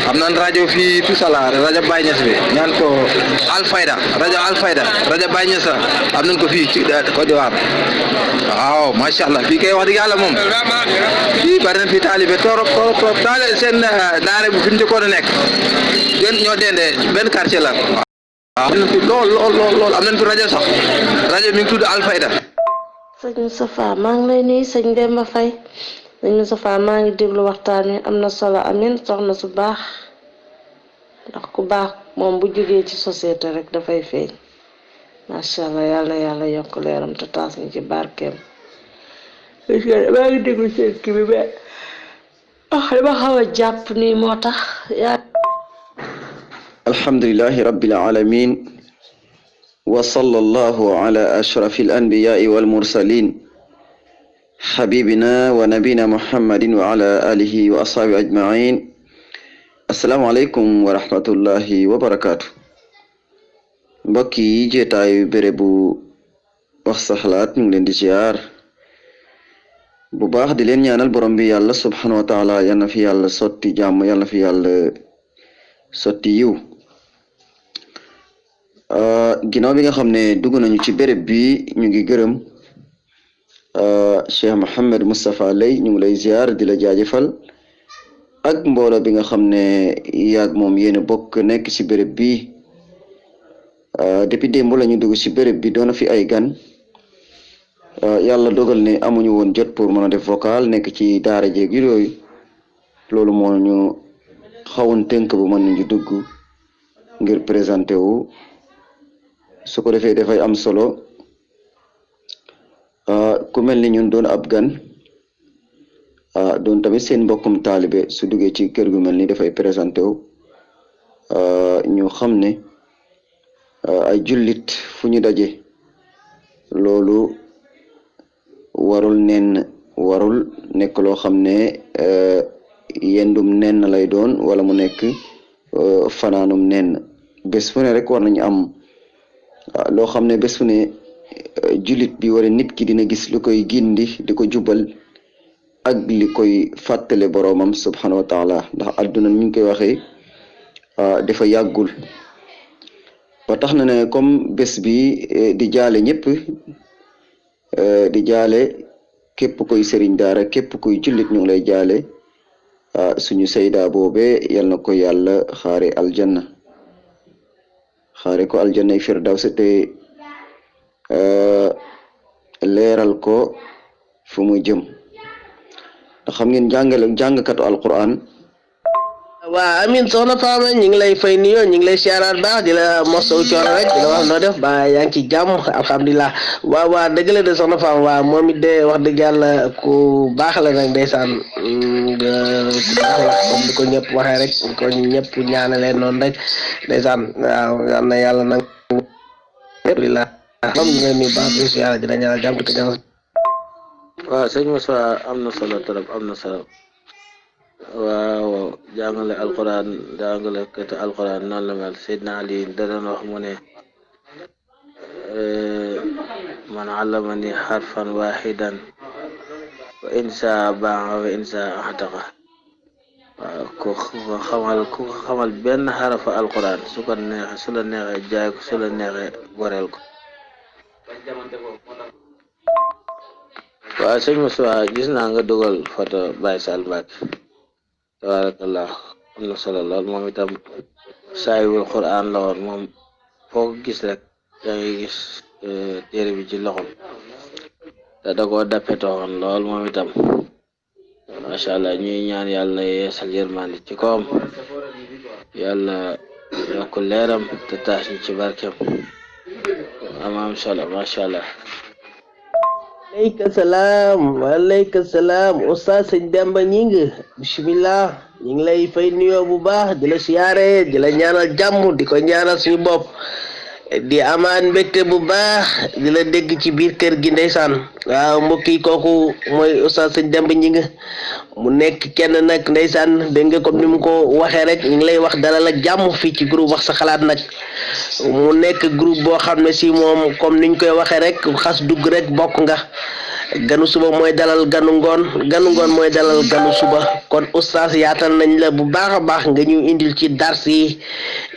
am nañ rajo fii Tusala rajo Baay Niass bi ñaan ko Alfayda rajo Baay Niass am nañ ko fii ci Côte d'Ivoire waaw macha allah fii kay wax dëgg yàlla moom fii bari nañ fi taalibe torop taale seen daara bi fi ñu njëkkoon a nekk gën ñoo dendee benn quartier la waaw am nañ fi lool am nañ fi rajo sax rajo mi ngi tudd Alfayda. sëñ Moustapha maa ngi lay nuyu sëñ Demba Faye sëñ Moustapha maa ngi déglu waxtaan wi am na solo amin soxna su baax ndax ku baax moom bu jógee ci société rek dafay feeñ macha allah yàlla yokk leeram te taas ñu ci barkeem maa ngi déglu seen kii bi ba dama xaw a jàpp nii moo tax alhamdulillahi rabbil alamin wa sallallahu ala ashrafil anbiya'i wal mursalin habibina wa nabina muhammadin wa ala alihi wa ashabi ajma'in assalamu alaikum wa rahmatullahi wa barakatuh mbokk yi jeetaayu bérébu wax sa xalaat ñu ngi leen di ziar bu baax di leen ñaanal borom bi yàlla subhanahu wa taala yal na fi yàlla sotti jàmm yal na fi yàlla sotti yiw ginnaaw bi nga xam ne dugg nañu ci béréb bi ñu ngi gërëm Cheikh Mohammed Moustapha Lay ñu ngi lay ziar di la jaajëfal ak mbooloo bi nga xam ne yaag moom yéen a bokk nekk ci béréb bi depuis démb la ñu dugg ci béréb bi doona fi ay gan yàlla dogal ne amuñu woon jot pour mën a def vocal nekk ci daara jeeg yooyu loolu moo ñu xawoon tënk bu mën nañu dugg ngir présenté wu su ko defee dafay am solo ku mel ni ñun doon ab gan doon tamit seen mbokkum taalibe su duggee ci kër gu mel ni dafay présenté wu ñu xam ne ay jullit fu ñu daje loolu warul nekk loo xam ne yendum nen lay doon wala mu nekk fanaanum nen. bés fu ne rek war nañu am loo xam ne bés fu ne jullit bi wala nit ki dina gis lu koy gindi di ko jubal ak li koy fàttale boroomam subhanahu wa taala ndax adduna ñu ngi koy waxee dafa yàggul ba tax na ne comme bés bi di jaale ñëpp di jaale képp koy sëriñ daara képp koy jullit ñu ngi lay jaale suñu sayda boobe yal na ko yàlla xaare ko aljanna firdaws te leeral ko fu mu jëm ndax xam ngeen jàngkatu alquran. waa amin soxna Fama ñu ngi lay fay nuyoo ñu ngi lay siyaaraat baax di la mosaw coono rek di la wax noo def ba yaa ngi ci jàmm alhamdulilah waa dëgg la de soxna Fama waa moom it de wax dëgg yàlla ku baax la nag ndeysaan ku baax la comme ni ko ñëpp waxee rek ni ko ñëpp ñaanalee noonu rek ndeysaan waaw yal na yàlla nag alhamdulilah moom ñu ngi lay nuyu baax di siyaara di la ñaanal jàmm te jàmm. waaw sëñ Moussa am na solo trop am na solo. waaw jàngale kati alquran noonu la mel Seydina Ali da doon wax mu ne man allamani harfan wahidan wa insa baa wa insa ahtaqa waaw ku xamal benn xarafa alquran su la neexee jaay ko su la neexee goreel ko. waaw sëñ Moussa gis naa nga dugal photo Baye Sall Mbacke tabarakallah am na solo lool moom itam saayibul quran la woon moom foo ko gis rek yaa ngi gis téere bi ci loxom te da koo dappetoon lool moom itam macha allah ñuy ñaan yàlla yeesal yërmande ci kawam yàlla yokk leeram te taas ñu ci barkeem am solo macha allah. waaleykum salaam Oustaz Sëñ Demba Gningue bismillah ñu ngi lay fay nuyoo bu baax di la siyaare di la ñaanal jàmm di ko ñaanal suñu bopp di amaan mbégte bu baax di la dégg ci biir kër gi ndeysaan waaw mbokk yi kooku mooy Oustaz Sëñ Demba Gningue mu nekk kenn nag ndeysaan dégg nga comme ni mu ko waxee rek ñu ngi lay wax dalal ak jàmm fii ci groupe wax sa xalaat nag mu nekk groupe boo xam ne si moom comme niñ koy waxee rek xas dugg rek bokk nga ganu suba mooy dalal ganu ngoon mooy dalal ganu suba kon oustaz yaatal nañ la bu baax a baax nga ñu indil ci dars yi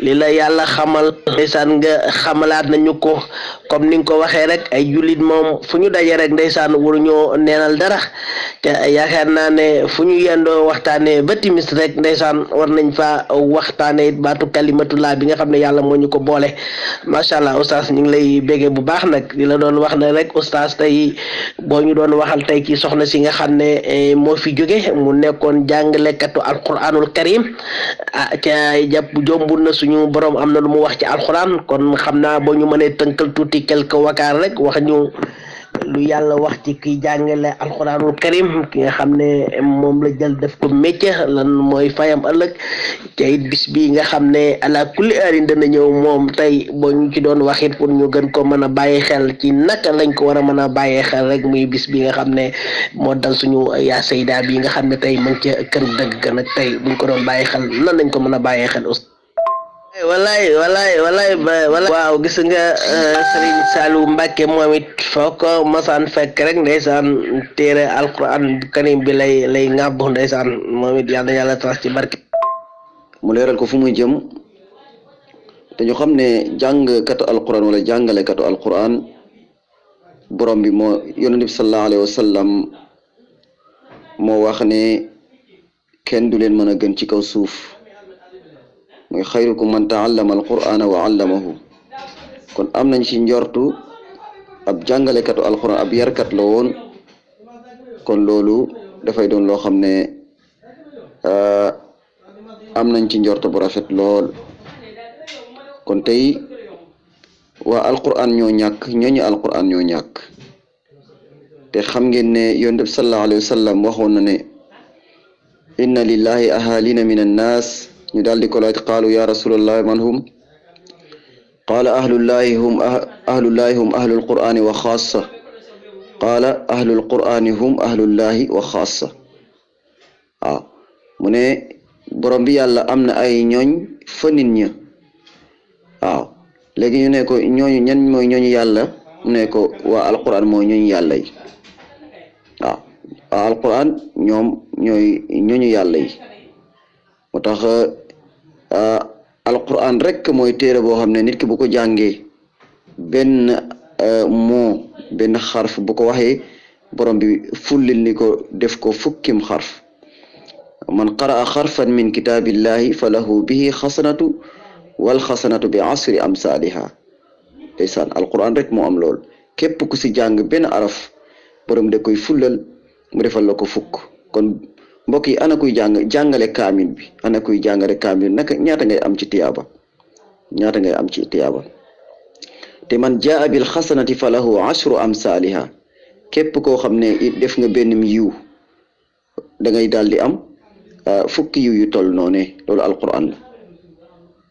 li la yàlla xamal ndeysaan nga xamalaat nañu ko comme ni nga ko waxee rek ay jullit moom fu ñu daje rek ndeysaan waruñoo neenal dara te yaakaar naa ne fu ñu yendoo waxtaanee ba timis rek ndeysaan war nañ fa waxtaanee it baatu kalimatullah bi nga xam ne yàlla moo ñu ko boole macha allah oustaz ñu ngi lay béggee bu baax nag di la doon wax ne rek oustaz tey boo ñu doon waxal tey ci soxna si nga xam ne moo fi jóge mu nekkoon jàngalekatu alquranul karim ca jàpp jombul na suñu borom am na lu mu wax ci alquran kon xam naa boo ñu mënee tënkal tuuti quelque wakaar rek wax ñu lu yàlla wax ci kiy jàngale alquranul karim ki nga xam ne moom la jël def ko métier lan mooy fayam ëllëg te it bis bi nga xam ne ala kulli heure dana ñëw moom tey boo ñu ci doon wax it pour ñu gën ko mën a bàyyi xel ci naka lañ ko war a mën a bàyyee xel rek muy bis bi nga xam ne moo dal suñu yaa sayda bi nga xam ne tey mu ngi ca kër dëgg ga nag tey buñ ko doon bàyyi xel nan lañ ko mën a bàyyee xel walaay waaw gis nga Serigne Saliou Mbacke moom it foo ko masaan fekk rek ndeysaan téere alquran karim bi lay ŋàbb ndeysaan moom it yàlla tax ci barke mu leeral ko fu muy jëm te ñu xam ne jàngkatu alquran wala jàngalekatu alquran borom bi moo yonent bi sallallahu alayhi wa sallam moo wax ne kenn du leen mën a gën ci kaw suuf mooy xayrukum man taallama alqur'ana wa allamahu kon am nañ ci njortu ab jàngalekatu alquran ab yarkat la woon kon loolu dafay doon loo xam ne am nañ ci njortu bu rafet lool kon tey waa alquran ñoo ñàkk ñooñu alquran ñoo ñàkk te xam ngeen ne yonent bi sallallahu alayhi wa sallam waxoon na ne inna lillahi ahalina min annas ñu daal di ko laaj qaalu ya rasulallah man hum qaala ahlullahi hum ahlul qur'ani wa xaasa qaala ahlul qur'ani hum ahlullahi wa xaasa waaw mu ne borom bi yàlla am na ay ñooñ fa nit ña waaw léegi ñu ne ko ñooñu ñan mooy ñooñu yàlla mu ne ko waa alquran mooy ñooñu yàlla yi waaw waa alquran ñoom ñooy ñooñu yàlla yi moo tax alquran rek mooy téere boo xam ne nit ki bu ko jàngee benn moo benn xarf bu ko waxee borom bi fullil ni ko def ko fukkim xarf man qaraa xarfan min kitaabillahi fa lahu bihi xasanatu wal xasanatu bi asri amsaaliha ndeysaan alquran rek moo am lool képp ku si jàng benn araf borom da koy fullal mu defal la ko fukk kon mbokk yi ana kuy jàngale kaamil bi ana kuy jàngale kaamil naka ñaata ngay am ci tiyaaba te man jaa bil xasanati fa lahu ashru amsaaliha képp koo xam ne def nga benn yiw da ngay daal di am fukki yiw yu toll noone loolu alquran la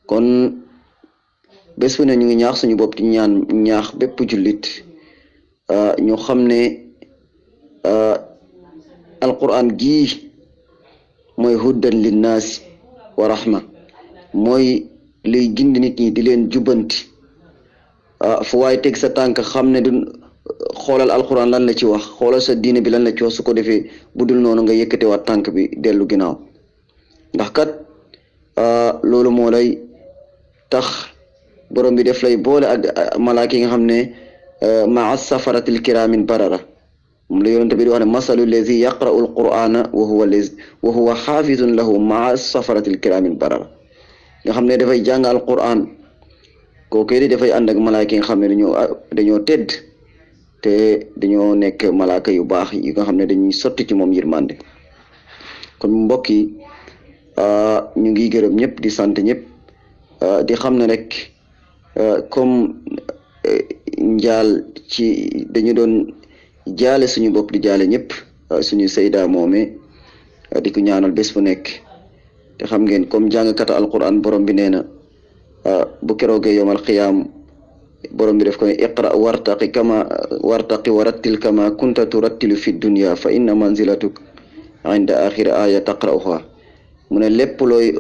kon bés bu ne ñu ngi ñaax suñu bopp di ñaax bépp jullit ñu xam ne alquran gii mooy huddan linnaasi wa rahma mooy liy gindi nit ñi di leen jubbanti fu waay teg sa tànk xam ne du xoolal alquran lan la ci wax xoolal sa diine bi lan la ci wax su ko defee bu dul noonu nga yëkkate waat tànk bi dellu ginnaaw ndax kat loolu moo lay tax borom bi def lay boole ak malaaka yi nga xam ne maa safaratil kiraamin barara moom la yonent bi di wax ne masalu lazi yaqra'u alqur'ana wa huwa xaafizun lahu maa safaratil kiraamin barara nga xam ne dafay jàng alquran kooku di dafay ànd ak malaaka yi nga xam ne dañoo tedd te dañoo nekk malaaka yu baax yi nga xam ne dañuy sotti ci moom yërmande kon mbokk yi ñu ngi gërëm ñëpp di sant ñëpp di xam ne rek comme njaal ci dañu doon jaale suñu bopp di jaale ñëpp suñu sayda moome di ko ñaanal bés bu nekk te xam ngeen comme jàngkata alquran borom bi nee na bu keroogee yowmal qiyaam borom bi def ko ne iqra wartaqi warattil kama kunta turattilu fi dunya fa inna manzilatuk inda axiri aya taqra'uha mu ne lépp looy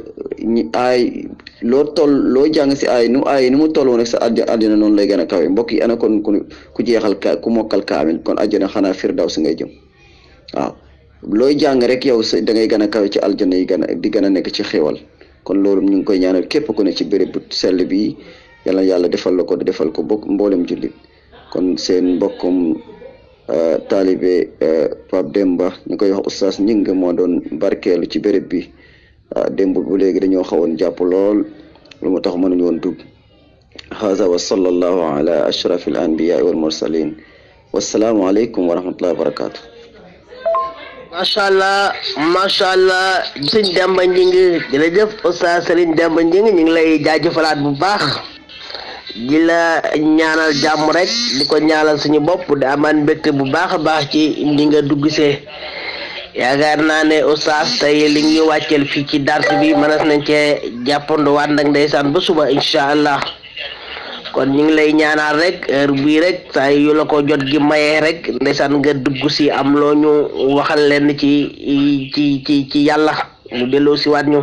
loo jàng si aay nu mu toll woon rek sa àddina noonu lay gën a kawe mbokk yi ana kon ku jeexal ku mokkal kaamil kon àjjana xanaa firdaws ngay jëm waaw looy jàng rek yow da ngay gën a kawe ci aljana yi di gën a nekk ci xéwal kon loolu ñu ngi koy ñaanal képp ku ne ci béréb bu sell bi yàlla defal la ko defal ko bokk mboolem jullit kon seen mbokkum taalibe Pape Demba ñu koy wax oustaz Ñing moo doon barkeelu ci béréb bi démb bu léegi dañoo xawoon jàpp lool lu mu tax mënuñu woon dugg haza wa sallallahu ala ashraf al anbiya wal mursalin wassalaamu aleykum wa rahmatullahi wa barakatuh macha allah sëñ Demba Njing jërëjëf oustaz Serigne Demba Njing ñu ngi lay jaajëfalaat bu baax di la ñaanal jàmm rek di ko ñaanal suñu bopp di amaan mbégte bu baax a baax ci ndi nga dugg see yaakaar naa ne oustaz tey li ñu wàcceel fii ci dars bi mënees nañ cee jàppanduwaat nag ndeysaan ba suba incha allah kon ñu ngi lay ñaanal rek heure bii rek saa yu la ko jot gi mayee rek ndeysaan nga dugg si am loo ñu waxal leen ci yàlla mu delloo si waat ñu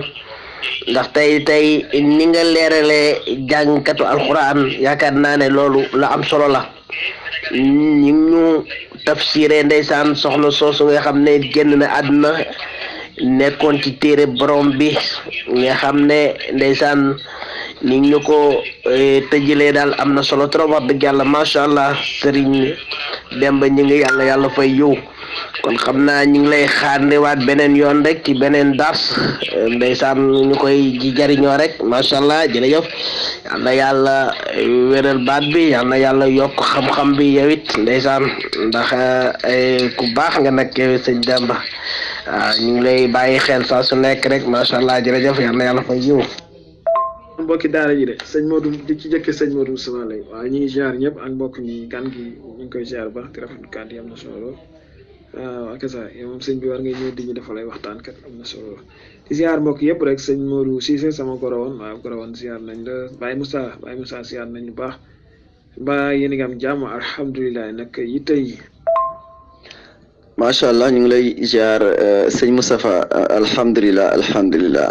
ndax tey ni nga leeralee jàngkatu alquran yaakaar naa ne loolu la am solo la ñu tafsiré ndeysaan soxna soosu nga xam ne génn na àdduna nekkoon ci téere borom bi nga xam ne ndeysaan ni ñu ko tëjlee daal am na solo trop wax dëgg yàlla macha allah Serigne Demba ñu ngi yàlla fay yiw kon xam naa ñu ngi lay xaarndewaat beneen yoon rek ci beneen dars ndeysaan ñu koy ji jariñoo rek macha allah jërëjëf yal na yàlla wéral baat bi yal na yàlla yokk xam-xam bi yow it ndeysaan ndax ku baax nga nag sëñ Demba waaw ñu ngi lay bàyyi xel saa su nekk rek macha allah jërëjëf yal na yàlla fay yiw mbokki daara ji de sëñ Modou di ci jëkke sëñ Modou Moustapha lay waaw ñu ngi ziar ñëpp ak mbokk mi gan gi ñu ngi koy ziar baax di rafetlu kàddu yi am na solo lool waaw ak ça yow moom sëñ bi war ngay ñëw di ñu defal ay waxtaan kat am na solo di ziar mbokk yëpp rek sëñ Modou Cissé sama goro woon waaw goro woon ziar nañ la Baye Moussa ziar nañ lu baax ba yéen a ngi am jàmm alhamdulilah nag yi tey macha allah ñu ngi lay ziar sëñ Moustapha alhamdulilah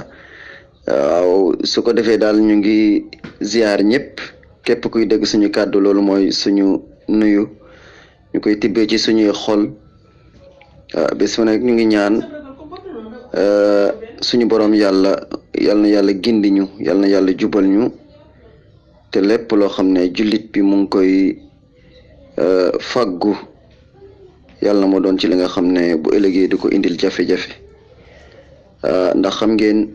waaw su ko defee daal ñu ngi ziar ñëpp képp kuy dégg suñu kàddu loolu mooy suñu nuyu ñu koy tibbee ci suñuy xol bés mu nekk ñu ngi ñaan suñu borom yal na yàlla gindi ñu yal na yàlla jubal ñu te lépp loo xam ne jullit bi mu ngi koy faggu yàlla na moo doon ci li nga xam ne bu ëllëgee du ko indil jafe-jafe ndax xam ngeen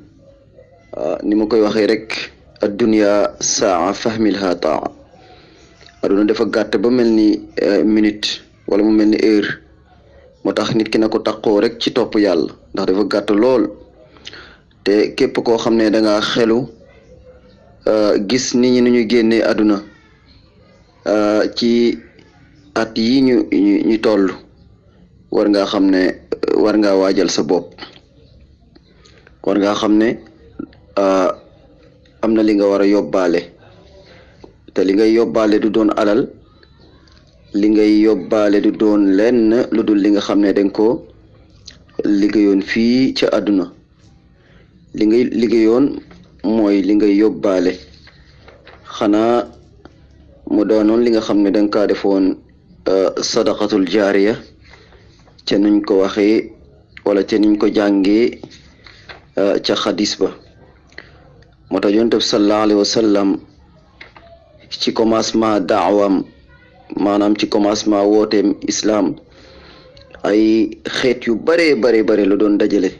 ni ma koy waxee rek addunya saa fahmilha taa aduna dafa gàtt ba mel ni minute wala mu mel ni heure moo tax nit ki na ko taqoo rek ci topp yàlla ndax dafa gàtt lool te képp koo xam ne da nga xelu gis nit ñi nu ñu génnee aduna ci at yi ñu toll war nga xam ne war ngaa waajal sa bopp war nga xam ne am na li nga war a yóbbaale te li ngay yóbbaale du doon alal li ngay yóbbaale du doon lenn lu dul li nga xam ne danga ko liggéeyoon fii ca àdduna li ngay liggéeyoon mooy li ngay yóbbaale xanaa mu doonoon li nga xam ne danga kaa defoon sadaqatul jaariya ca nuñ ko waxee wala ca nuñ ko jàngee ca xadis ba moo tax yonent bi sallallahu alayhi wa sallam ci commencement daawam maanaam ci commencement wooteem islam ay xeet yu bare la doon dajale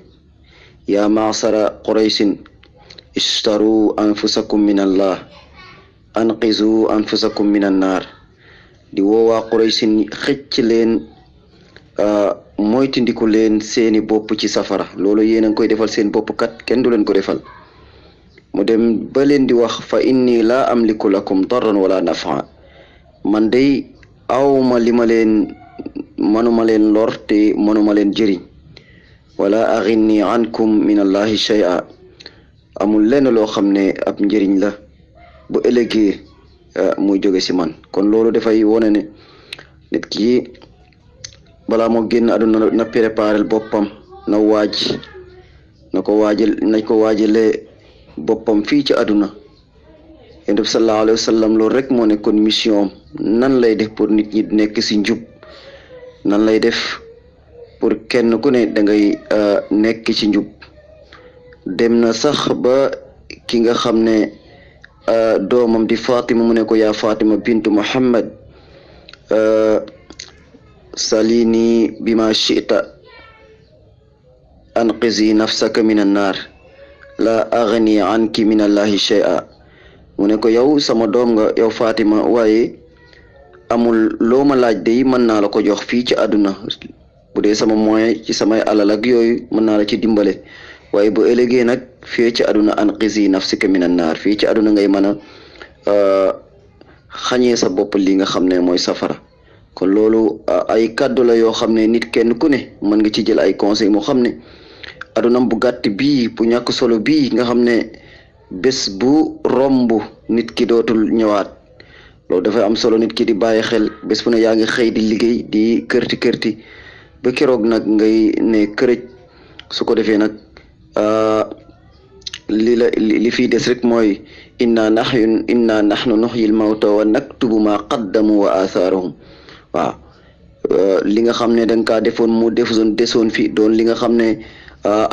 yaa maasara quraysin ishtaru anfusakum min allah anqizu anfusakum min annaar di woowaa quraysin xëcc leen moytandiku leen seeni bopp ci safara loolu yéen a ngi koy defal seen bopp kat kenn du leen ko defal mu dem ba leen di wax fa inni laa amliku lakum darran wala nafa man day awma li ma leen manuma leen lor te manuma leen jëriñ wala aghinni ankum min allahi shay'a amul lenn loo xam ne ab njëriñ la bu ëllëgee muy jóge si man kon loolu dafay wone ne nit ki balaa moo génn àdduna na préparel boppam na waaj nañ ko waajalee boppam fii ci àdduna yonent bi sallallahu alayhi wa sallam loolu rek moo nekkoon mission nan lay def pour nit ñi nekk si njub nan lay def pour kenn ku ne da ngay nekk ci njub dem na sax ba ki nga xam ne doomam di Fatima mu ne ko yaa Fatima bintu Muhammad salini bima shi'ta anqizi nafsaka min annar la aghni anki min allahi shay'a mu ne ko yow sama doom nga yow Fatima waaye amul loo ma laaj de mën naa la ko jox fii ci àdduna bu dee sama moyen ci samay alal ak yooyu mën naa la ci dimbale waaye bu ëllëgee nag fii ci àdduna anqizi nafsaka min annar fii ci àdduna ngay mën a xañee sa bopp li nga xam ne mooy safara kon loolu ay kàddu la yoo xam ne nit kenn ku ne mën nga ci jël ay conseil moo xam ne adunam bu gàtt bii bu ñàkk solo bii nga xam ne bés bu romb nit ki dootul ñëwaat loolu dafay am solo nit ki di bàyyi xel bés bu ne yaa ngi xëy di liggéey di kërti ba keroog nag ngay ne kërëj su ko defee nag li fii des rek mooy inna nahnu nuhyil mawta wa naktubu ma qaddamu wa athaarahum waaw li nga xam ne danga kaa defoon mu desoon fi doon li nga xam ne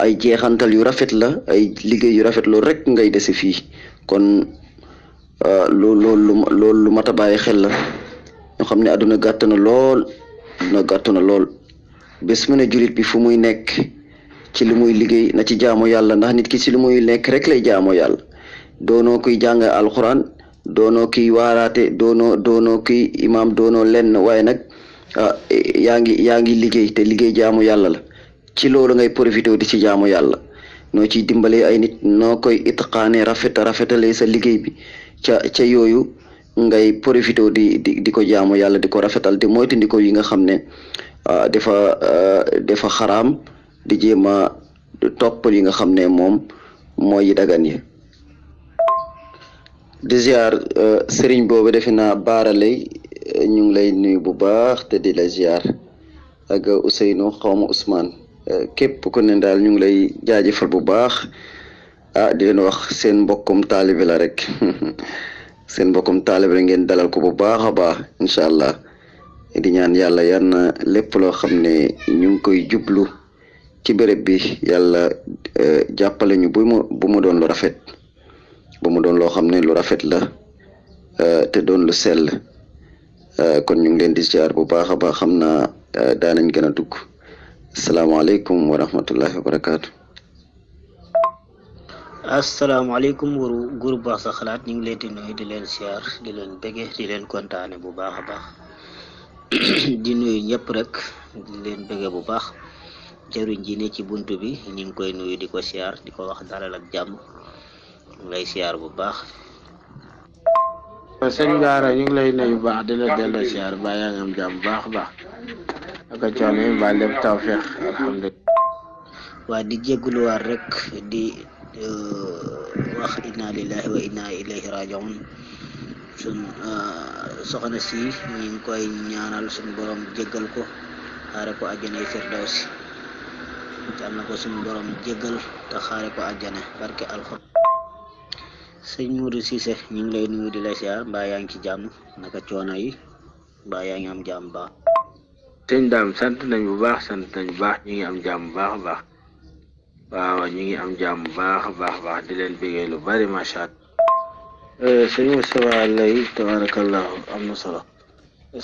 ay jeexantal yu rafet la ay liggéey yu rafet loolu rek ngay dese fii kon loolu lu mat a bàyyi xel la ñoo xam ne àdduna gàtt na lool bés mu ne julit bi fu muy nekk ci li muy liggéey na ci jaamu yàlla ndax nit ki ci li muy nekk rek lay jaamu yàlla doonoo kuy jàng alxuraan doonoo kiy waaraate doonoo kiy imaam doonoo lenn waaye nag yaa ngi liggéey te liggéey jaamu yàlla la ci loolu ngay profité di ci jaamu yàlla noo ciy dimbalee ay nit noo koy itqaane rafetalee sa liggéey bi ca yooyu ngay profité di ko jaamu yàlla di ko rafetal di moytandiko yi nga xam ne dafa xaraam di jéem a topp li nga xam ne moom mooy yi dagan yi. di ziar sëriñ boobu defe naa baaralay ñu ngi lay nuyu bu baax te di la ziar ak Ousseynou xawma Ousmane képp ku ne daal ñu ngi lay jaajëfal bu baax di leen wax seen mbokkum taalibe la rek seen mbokkum taalibe la ngeen dalal ko bu baax a baax incha allah di ñaan yàlla yal na lépp loo xam ne ñu ngi koy jublu ci béréb bi yàlla jàppale ñu bu mu doon lu rafet bu mu doon loo xam ne lu rafet la te doon lu sell kon ñu ngi leen di ziar bu baax a baax xam naa daanañ gën a dugg asalaamaaleykum wa rahmatullahi wa barakaatu. asalaamaaleykum groupe Wax Sa Xalaat ñu ngi leen di nuyu di leen ziar di leen bëgge di leen kontaane bu baax a baax di nuyu ñëpp rek di leen bëgge bu baax jëriñ ji ne ci buntu bi ñu ngi koy nuyu di ko ziar di ko wax dalal ak jàmm lay ziar bu baax. sëñ Daara ñu ngi lay nuyu bu baax di la delloo ziar ba yaa ngi am jàmm bu baax a baax ak coono yi ba lépp tawfeex alhamdulilah. waa di jégaluwaat rek di wax inna lillahi wa inna ilayhi rajiun sun soxna si ñu ngi koy ñaanal suñu borom jéggal ko xaare ko àjjana firdawsi yal na ko suñu borom jéggal te xaare ko àjjana barke alxuraan. sëñ Modou Cissé ñu ngi lay nuyu di la ziar mbaa yaa ngi ci jàmm naka coono yi mbaa yaa ngi am jàmm baax. sëñ Dame sant nañ bu baax ñu ngi am jàmm bu baax a baax waaw ñu ngi am jàmm bu baax a baax di leen bégee lu bari macha allah. sëñ Moussa lay tabarakallahu am na solo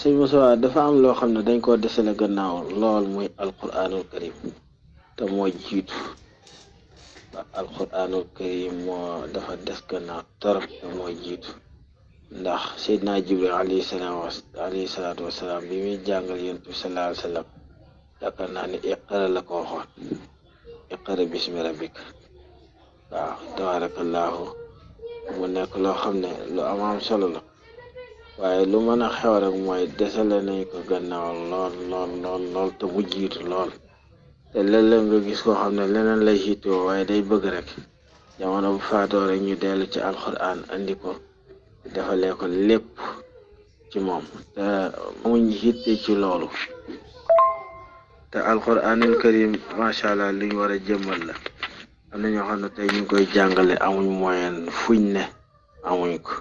sëñ Moussa dafa am loo xam ne dañ koo desale gannaaw lool muy alquranul karim te moo jiitu alquranul karim moo dafa des gannaaw torop te moo jiitu ndax Seydina Jibril alayhi salaatu wasalaam bi muy jàngal yonent bi sallallahu alayhi wa sallam yaakaar naa ne iqra la ko waxoon iqra bismi rabbika waaw tabarakallahu mu nekk loo xam ne lu am solo la waaye lu mën a xew rek mooy desale nañ ko gannaaw lool te mu jiitu lool te léeg-léeg nga gis koo xam ne leneen lay jiitoo waaye day bëgg rek jamono bu faatoo rek ñu dellu ci alquran andi ko defalee ko lépp ci moom te amuñ yitte ci loolu te alquranul karim macha allah li ñu war a jëmmal la am na ñoo xam ne tey ñu ngi koy jàngale amuñ moyen fuñ ne amuñ ko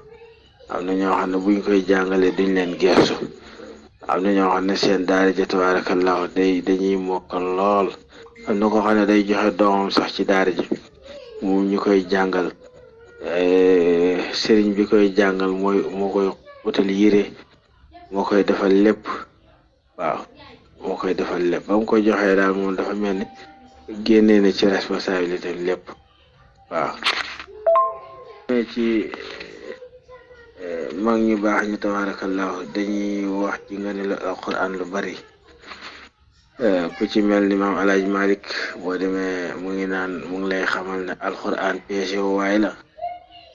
am na ñoo xam ne buñ koy jàngale duñ leen geesu am na ñoo xam ne seen daara ja tabarakallahu dañuy mokkal lool am na ko xam ne day joxe doomam sax ci daara ji mu ñu koy jàngal sëriñ bi koy jàngal moo koy wutal yére moo koy defal lépp waaw moo koy defal lépp ba mu koy joxee daal moom dafa mel ni génnee na ci responsabilité lépp waaw ci mag ñu baax ñu tabarakallahu dañuy wax ci nga ne la alquran lu bari ku ci mel ni maam Alaaji Malik boo demee mu ngi lay xamal ne alquran peese waay la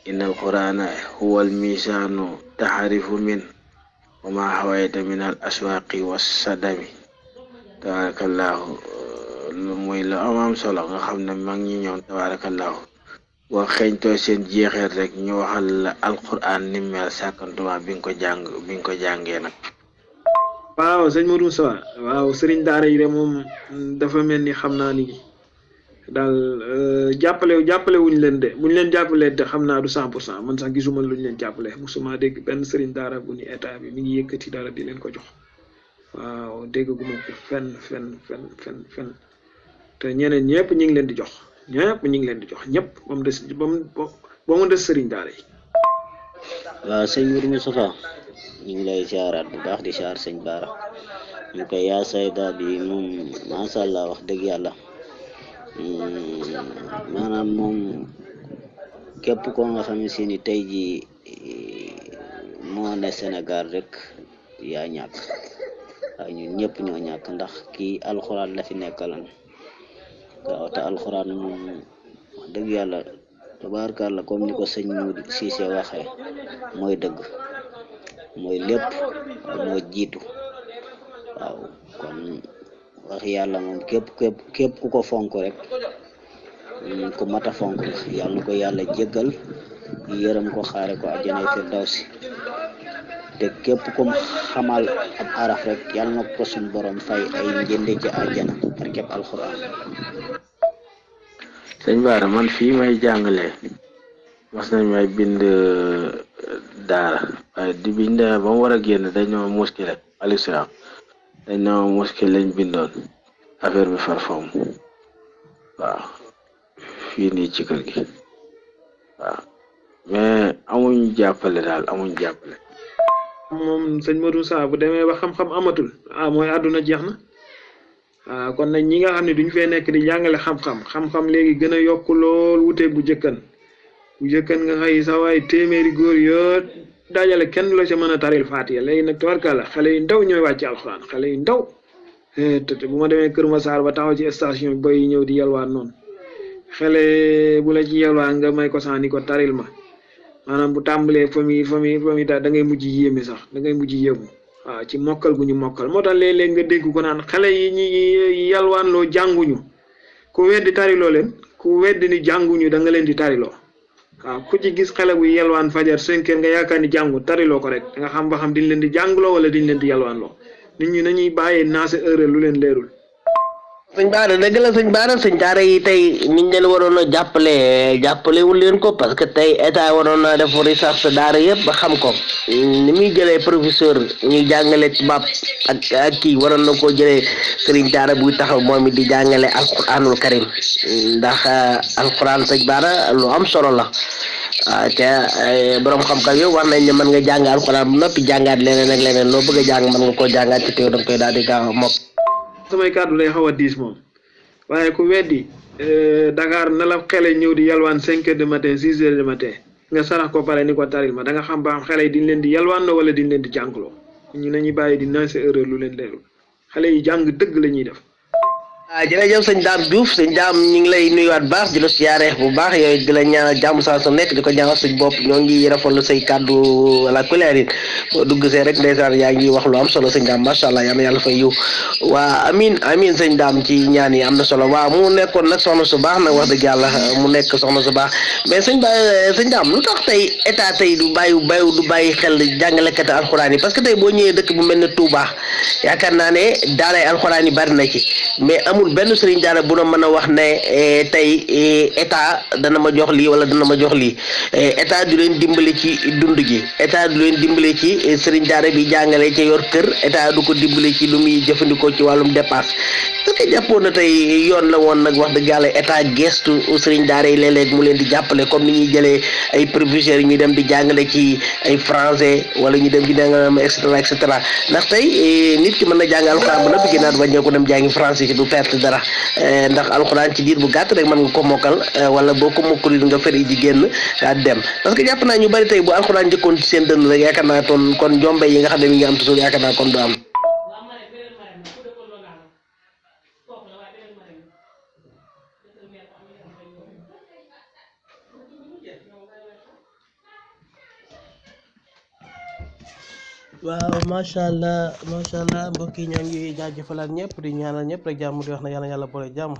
inna alqurana huwa almisaanu taxarifu min wa ma xawayta min al aswaqi wa sadami tabarakallahu muy la am solo nga xam ne mag ñi ñoom tabarakallahu boo xeeñtoo seen jeexeet rek ñu waxal la alquran ni mel sàkkantuma bi nga ko jàngee nag. waaw sëñ Modou Moussa waaw sëriñ daara yi de moom dafa mel ni xam naa ni daal jàppale wuñ leen de buñ leen jàppalee de xam naa du 100% man sax gisuma luñ leen jàppale musuma dégg benn sëriñ daara bu ni état bi mi ngi yëkkati dara di leen ko jox waaw dégguma ko fenn te ñeneen ñëpp ñu ngi leen di jox ñëpp ñëpp ba mu des sëriñ daara yi. waaw sëñ Modou Moustapha ñu ngi lay siyaaraat bu baax di siyaar sëñ Baara ñu koy yaa sayda bi moom macha allah wax dëgg yàlla maanaam moom képp koo nga xam ne si ni tey jii moo ne Sénégal rek yaa ñàkk waaye ñun ñëpp ñoo ñàkk ndax kii alxuraan la fi nekkalan waaw te alxuraan moom wax dëgg yàlla tabaarkalla comme ni ko sëñ Modou Cissé waxee mooy dëgg mooy lépp moo jiitu waaw kon wax yàlla moom képp ku ko fonk rek ku mat a fonk la yàlla na ko yàlla jéggal yërëm ko xaare ko àjjana firdawsi te képp kum xamal ab araf rek yàlla na ko suñ borom fay ay njënde ci àjjana barkeb alxuraan. sëñ Bara man fii may jàngale mas nañ may bind daara waaye di biñ demee ba mu war a génn dañ ñoo muskile alislam dañ ñoo muskile lañ bindoon affaire bi farfom waaw fii nii ci kër gi waaw mais amuñ jàppale daal amuñ jàppale. moom sëñ Modou Sa bu demee ba xam-xam amatul mooy àdduna jeex na kon nag ñi nga xam ne duñ fee nekk di jàngale xam-xam léegi gën a yokk lool wute bu jëkkan nga xëy sa waay téeméeri góor yoo dajale kenn la ca mën a taril Faatiha léegi nag tabarkàlla xale yu ndaw ñooy wàcc alxuraan xale yu ndaw te bu ma demee Kër Massar ba taxaw ci station bay ñëw di yalwaan noonu xale bu la ci yalwaan nga may ko sax ni ko taril ma maanaam bu tàmbalee famille da ngay mujj yéeme sax da ngay mujj yéemu waaw ci mokkal gu ñu mokkal moo tax léeg-léeg nga dégg ko naan xale yi ñi yalwaan loo jànguñu ku weddi tariloo leen ku weddi ni jànguñu da nga leen di tariloo waaw ku ci gis xale bu yalwaan fajar 5 heures nga yaakaar ni jàngu tariloo ko rek da nga xam ba xam diñ leen di jàngloo wala diñ leen di yalwaan loo nit ñi nañuy bàyyee naase heure lu leen leerul. sëñ Bara dëgg la sëñ Bara sëñ daara yi tey niñ leen waroon a jàppale wul leen ko parce que tey état waroon na def recherche daara yëpp ba xam ko ni muy jëlee professeur ñuy jàngale tubaab ak kii waroon na koo jëlee sëriñ daara buy taxaw moom it di jàngale alquranul karim ndax alquran sëñ Bara lu am solo la te borom xam-xam yow war nañ ne mën nga jàng alquran bu noppi jàngaat leneen ak leneen loo bëgg a jàng mën nga koo jàngaat ci teew da nga koy daal di gaaw a mokk. samay kàddu day xaw a diis moom waaye ku weddi Dakar na la xele ñëw di yalwaan 5 heures du matin 6 heures du matin nga sarax ko pare ni ko taril ma da nga xam ba xam xale yi diñ leen di yalwaan la wala diñ leen di jàngloo ñu nañuy bàyyi di naan sa erreur lu leen leerul xale yi jàng dëgg la ñuy def. jërëjëf sëñ Dame Diouf sëñ Dame ñu ngi lay nuyuwaat baax di la siyaare bu baax yooyu di la ñaanal jàmm saa su nekk di ko ñaanal suñ bopp ñoo ngi rafetlu say kàddu la kuleerin boo dugg see rek ndeysaan yaa ngi wax lu am solo sëñ Dame macha allah yal na yàlla fay yiw waa amin sëñ Dame ci ñaan yi am na solo waaw mu nekkoon nag soxna su baax nag wax dëgg yàlla mu nekk soxna su baax mais sëñ Dame lu tax tey état tey du bàyyi xel jàngalekat alxuraan yi parce que tey boo ñëwee dëkk bu mel ne Touba yaakaar naa ne daaray alxuraan yi bari na ci mais amul benn sëriñ daara bu na mën a wax ne tey état dana ma jox lii wala dana ma jox lii état du leen dimbali ci dund gi état du leen dimbali ci sëriñ daara bi jàngale ca yor kër état du ko dimbali ci lu muy jëfandikoo ci wàllum dépense parce que jàppoon na tey yoon la woon nag wax dëgg yàlla état gestu sëriñ daara yi léeg-léeg mu leen di jàppale comme ni ñuy jëlee ay professeurs ñu dem di jàngale ci ay français wala ñu dem di jàngale et cetera ndax tey nit ki mën na jàng alxuraan bu noppi ginnaaw ba ñëw ko dem jàngi français ci du perte dara ndax alxuraan ci diir bu gàtt rek mën nga ko mokkal wala boo ko mokkul nga feri ji génn daal dem parce que jàpp naa ñu bari tey bu alxuraan njëkkoon ci seen dënn rek yaakaar naa kon njombe yi nga xam ne mi ngi am toujours yaakaar naa kon du am. waaw macha allah mbokk yi ñoo ngi jaajëfalaat ñëpp di ñaanal ñëpp rek jàmm di wax na yàlla boole jàmm